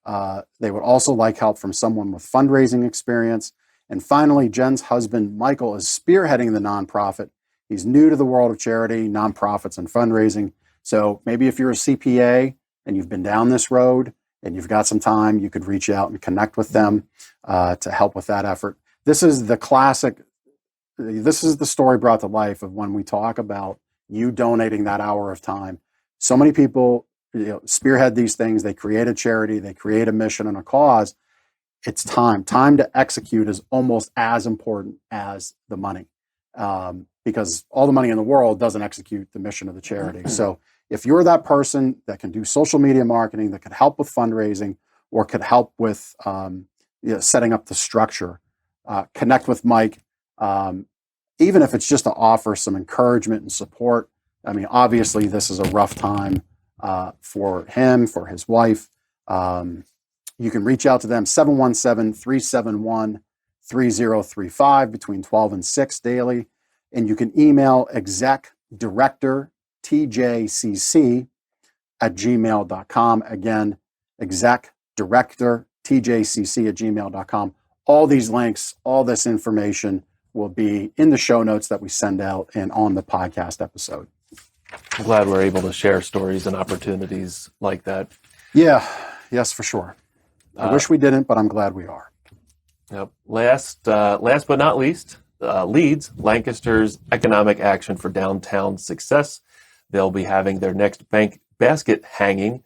A: They would also like help from someone with fundraising experience. And finally, Jen's husband, Michael, is spearheading the nonprofit. He's new to the world of charity, nonprofits, and fundraising. So maybe if you're a CPA and you've been down this road and you've got some time, you could reach out and connect with them to help with that effort. This is the classic, this is the story brought to life of when we talk about you donating that hour of time. So many people spearhead these things. They create a charity, they create a mission and a cause. It's time. Time to execute is almost as important as the money, because all the money in the world doesn't execute the mission of the charity. So if you're that person that can do social media marketing, that could help with fundraising, or could help with setting up the structure, connect with Mike, even if it's just to offer some encouragement and support. I mean, obviously, this is a rough time for him, for his wife. You can reach out to them, 717-371-3035 between 12 and 6 daily. And you can email execdirectortjcc@gmail.com. Again, execdirectortjcc@gmail.com. All these links, all this information will be in the show notes that we send out and on the podcast episode.
B: I'm glad we're able to share stories and opportunities like that.
A: Yeah, yes, for sure. I wish we didn't, but I'm glad we are.
B: Yep. Last but not least, Leeds, Lancaster's Economic Action for Downtown Success. They'll be having their next bank basket hanging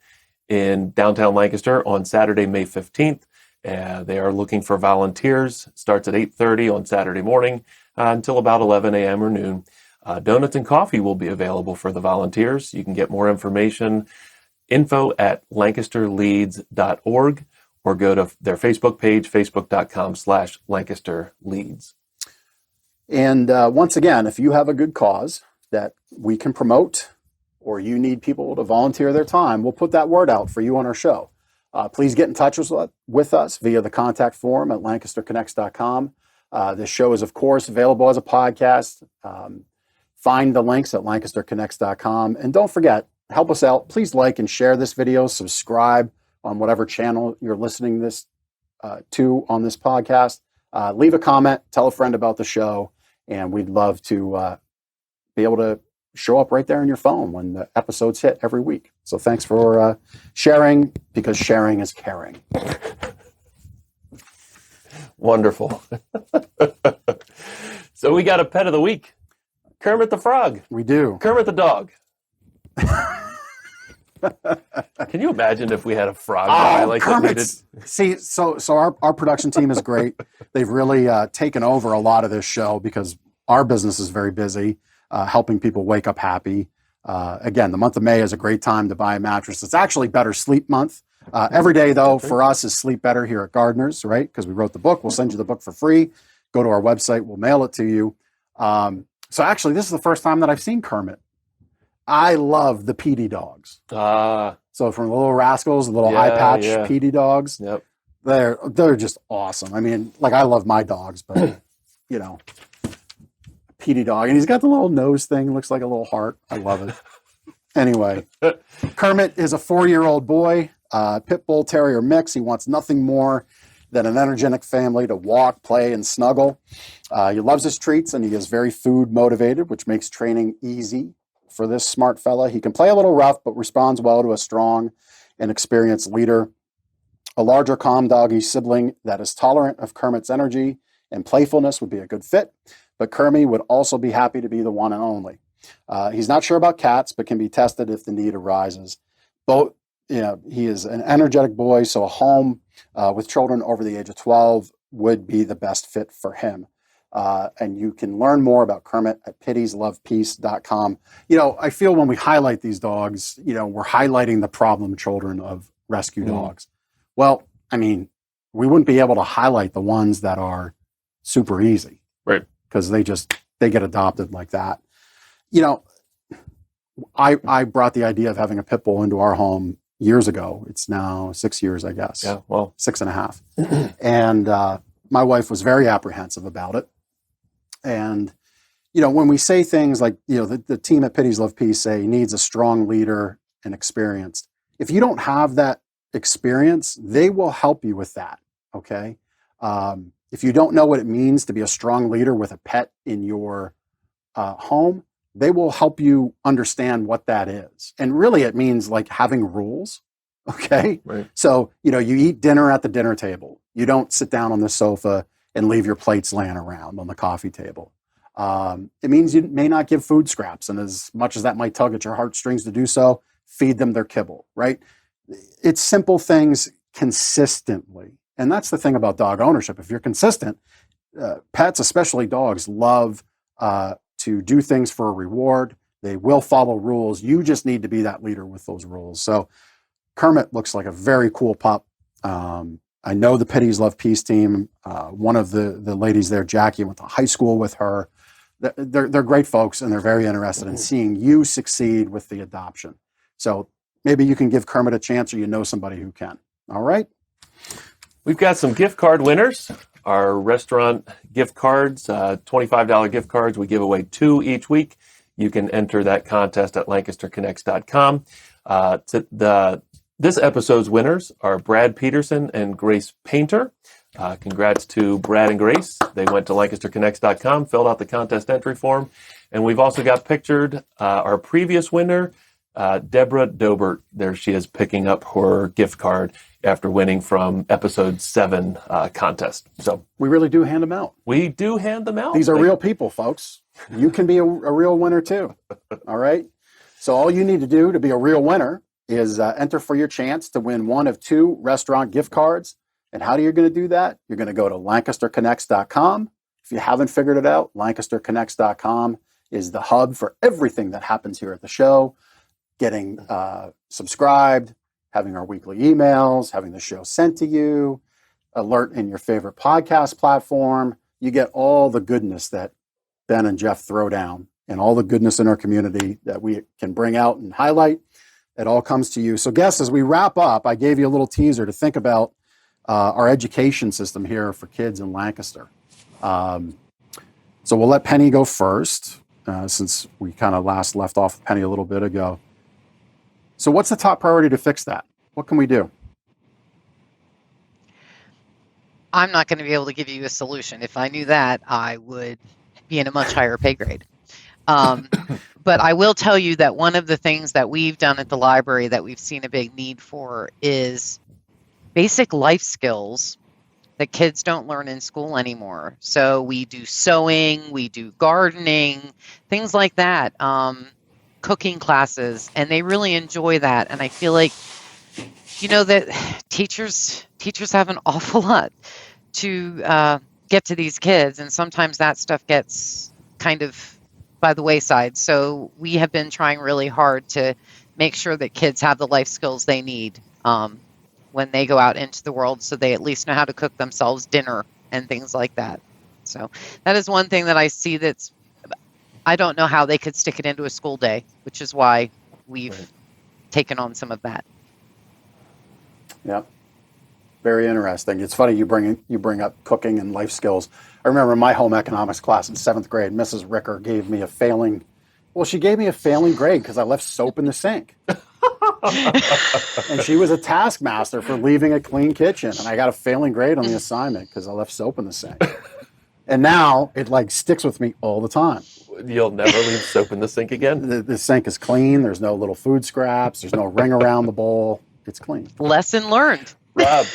B: in downtown Lancaster on Saturday, May 15th. They are looking for volunteers. Starts at 8:30 on Saturday morning until about 11 a.m. or noon. Donuts and coffee will be available for the volunteers. You can get more information, info@lancasterleeds.org, or go to their Facebook page, facebook.com/LancasterLeeds.
A: And once again, if you have a good cause that we can promote, or you need people to volunteer their time, we'll put that word out for you on our show. Please get in touch with us via the contact form at lancasterconnects.com. This show is, of course, available as a podcast. Find the links at lancasterconnects.com. And don't forget, help us out. Please like and share this video. Subscribe on whatever channel you're listening this to on this podcast. Leave a comment. Tell a friend about the show. And we'd love to be able to show up right there on your phone when the episodes hit every week. So thanks for sharing, because sharing is caring.
B: Wonderful. So we got a pet of the week. Kermit the Frog.
A: We do.
B: Kermit the dog. Can you imagine if we had a frog guy like
A: Kermit's,
B: that?
A: See, so our production team is great. They've really taken over a lot of this show because our business is very busy, helping people wake up happy. Again, the month of May is a great time to buy a mattress. It's actually Better Sleep Month. Every day, though, for us is Sleep Better here at Gardeners, right? Because we wrote the book. We'll send you the book for free. Go to our website. We'll mail it to you. So actually, this is the first time that I've seen Kermit. I love the PD dogs. So from the Little Rascals, the little eye patch PD dogs, they're just awesome. I mean, like, I love my dogs, but you know, PD dog, and he's got the little nose thing, looks like a little heart. I love it. Anyway, Kermit is a 4-year-old boy, pit bull terrier mix. He wants nothing more than an energetic family to walk, play, and snuggle. He loves his treats, and he is very food motivated, which makes training easy for this smart fella. He can play a little rough, but responds well to a strong and experienced leader. A larger, calm doggy sibling that is tolerant of Kermit's energy and playfulness would be a good fit, but Kermit would also be happy to be the one and only. He's not sure about cats, but can be tested if the need arises. Both, he is an energetic boy, so a home with children over the age of 12 would be the best fit for him. And you can learn more about Kermit at pittieslovepeace.com. You know, I feel when we highlight these dogs, you know, we're highlighting the problem children of rescue dogs. Well, I mean, we wouldn't be able to highlight the ones that are super easy.
B: Right.
A: Because they get adopted like that. You know, I brought the idea of having a pit bull into our home years ago. It's now 6 years, I guess.
B: Yeah, well.
A: 6.5. And my wife was very apprehensive about it. And, you know, when we say things like, you know, the team at Pitties Love Peace say needs a strong leader and experienced. If you don't have that experience, they will help you with that. Okay. If you don't know what it means to be a strong leader with a pet in your home, they will help you understand what that is. And really it means like having rules. Okay.
B: Right.
A: So, you know, you eat dinner at the dinner table. You don't sit down on the sofa and leave your plates laying around on the coffee table. It means you may not give food scraps. And as much as that might tug at your heartstrings to do so, feed them their kibble, right? It's simple things consistently. And that's the thing about dog ownership. If you're consistent, pets, especially dogs, love to do things for a reward. They will follow rules. You just need to be that leader with those rules. So Kermit looks like a very cool pup. I know the Pitties Love Peace team. One of the ladies there, Jackie, went to high school with her. They're great folks, and they're very interested in seeing you succeed with the adoption. So maybe you can give Kermit a chance, or you know somebody who can. All right?
B: We've got some gift card winners. Our restaurant gift cards, $25 gift cards. We give away 2 each week. You can enter that contest at lancasterconnects.com. This episode's winners are Brad Peterson and Grace Painter. Congrats to Brad and Grace. They went to lancasterconnects.com, filled out the contest entry form. And we've also got pictured our previous winner, Deborah Dobert. There she is picking up her gift card after winning from episode 7 contest. So
A: we really do hand them out.
B: We do hand them out.
A: These are real people, folks. You can be a real winner too. All right. So all you need to do to be a real winner is enter for your chance to win one of 2 restaurant gift cards. And how are you going to do that? You're going to go to lancasterconnects.com. If you haven't figured it out, lancasterconnects.com is the hub for everything that happens here at the show. Getting subscribed, having our weekly emails, having the show sent to you, alert in your favorite podcast platform. You get all the goodness that Ben and Jeff throw down and all the goodness in our community that we can bring out and highlight. It all comes to you. So guests, as we wrap up, I gave you a little teaser to think about our education system here for kids in Lancaster. So we'll let Penny go first, since we kind of last left off with Penny a little bit ago. So what's the top priority to fix that? What can we do?
C: I'm not going to be able to give you a solution. If I knew that, I would be in a much higher pay grade. But I will tell you that one of the things that we've done at the library that we've seen a big need for is basic life skills that kids don't learn in school anymore. So we do sewing, we do gardening, things like that, cooking classes, and they really enjoy that. And I feel like, you know, that teachers have an awful lot to get to these kids, and sometimes that stuff gets kind of by the wayside. So we have been trying really hard to make sure that kids have the life skills they need when they go out into the world, so they at least know how to cook themselves dinner and things like that. So that is one thing that I see that's, I don't know how they could stick it into a school day, which is why we've taken on some of that.
A: Yeah. Very interesting. It's funny you bring up cooking and life skills. I remember in my home economics class in 7th grade, Mrs. Ricker gave me a failing grade because I left soap in the sink. And she was a taskmaster for leaving a clean kitchen. And I got a failing grade on the assignment because I left soap in the sink. And now it like sticks with me all the time.
B: You'll never leave soap in the sink again?
A: The sink is clean. There's no little food scraps. There's no ring around the bowl. It's clean.
C: Lesson learned.
B: Rob.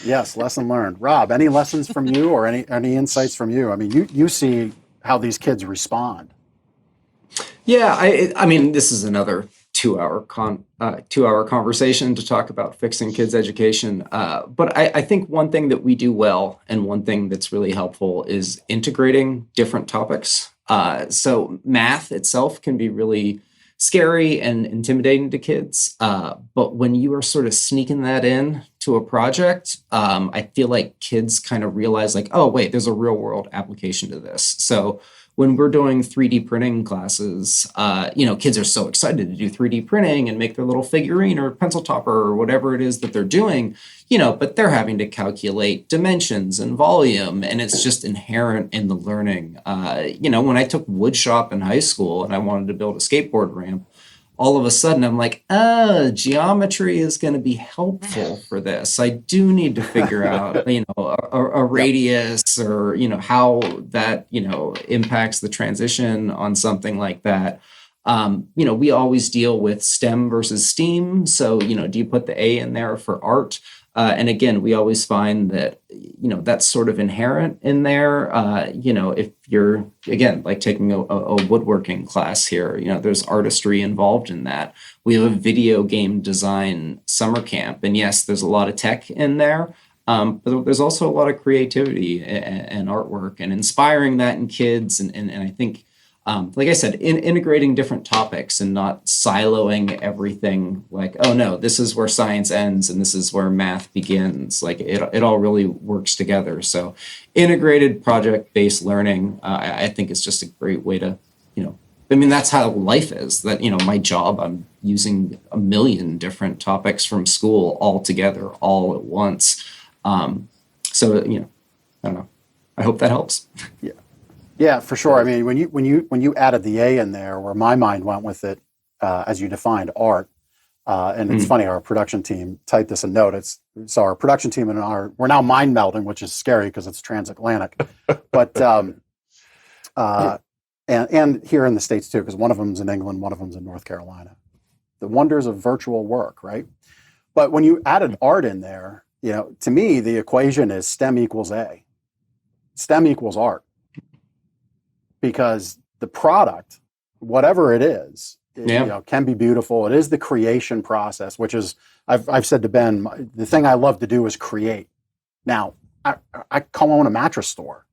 A: Yes, lesson learned. Rob, any lessons from you or any insights from you? I mean, you see how these kids respond.
D: Yeah, I mean, this is another 2-hour conversation to talk about fixing kids' education. But I think one thing that we do well and one thing that's really helpful is integrating different topics. So math itself can be really scary and intimidating to kids. But when you are sort of sneaking that in to a project, I feel like kids kind of realize like, oh, wait, there's a real world application to this. So when we're doing 3D printing classes, kids are so excited to do 3D printing and make their little figurine or pencil topper or whatever it is that they're doing, but they're having to calculate dimensions and volume, and it's just inherent in the learning. When I took woodshop in high school and I wanted to build a skateboard ramp, all of a sudden I'm like, geometry is going to be helpful for this. I do need to figure out, a radius or, how that, impacts the transition on something like that. We always deal with STEM versus STEAM. So, do you put the A in there for art? And again, we always find that, that's sort of inherent in there. If you're, again, like taking a woodworking class here, there's artistry involved in that. We have a video game design summer camp. And yes, there's a lot of tech in there. But there's also a lot of creativity and artwork and inspiring that in kids. And I think, like I said, integrating different topics and not siloing everything like, oh no, this is where science ends and this is where math begins. Like it all really works together. So integrated project-based learning, I think is just a great way to, that's how life is. That, my job, I'm using a million different topics from school all together, all at once. So, I don't know. I hope that helps.
A: Yeah. Yeah, for sure. I mean, when you added the A in there, where my mind went with it, as you defined art, and it's funny, our production team typed this a note. So our production team and we're now mind melding, which is scary because it's transatlantic, but and here in the States too, because one of them's in England, one of them's in North Carolina. The wonders of virtual work, right? But when you added art in there, to me the equation is STEM equals A. STEM equals art. Because the product, whatever it is, can be beautiful. It is the creation process, which is, I've said to Ben, the thing I love to do is create. Now, I co-own a mattress store,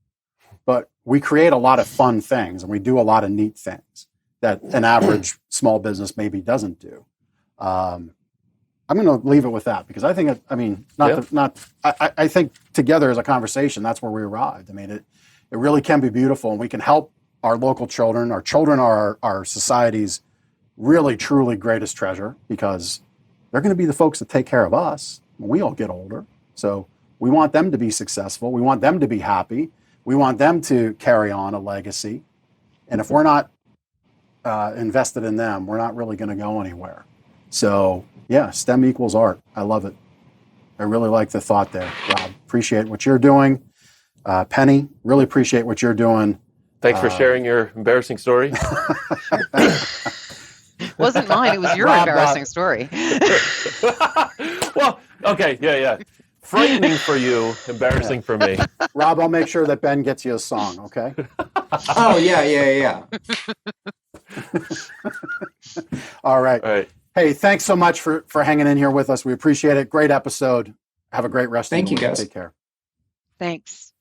A: but we create a lot of fun things and we do a lot of neat things that an average small business maybe doesn't do. I'm going to leave it with that because I think, I think together as a conversation, that's where we arrived. I mean, it really can be beautiful and we can help our local children. Our children are our society's really, truly greatest treasure because they're going to be the folks that take care of us when we all get older. So we want them to be successful. We want them to be happy. We want them to carry on a legacy. And if we're not invested in them, we're not really going to go anywhere. So yeah, STEM equals art. I love it. I really like the thought there, Rob. Appreciate what you're doing. Penny, really appreciate what you're doing.
B: Thanks for sharing your embarrassing story.
C: Wasn't mine. It was your embarrassing story.
B: Well, okay. Yeah. Frightening for you, embarrassing for me.
A: Rob, I'll make sure that Ben gets you a song, okay?
D: Oh, yeah.
A: All right. Hey, thanks so much for hanging in here with us. We appreciate it. Great episode. Have a great rest of the week.
D: Thank you, guys.
A: Take care.
C: Thanks.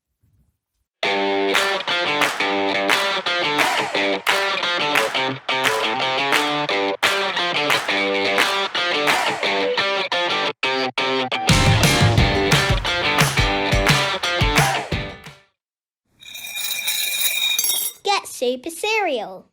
E: Get Super Cereal.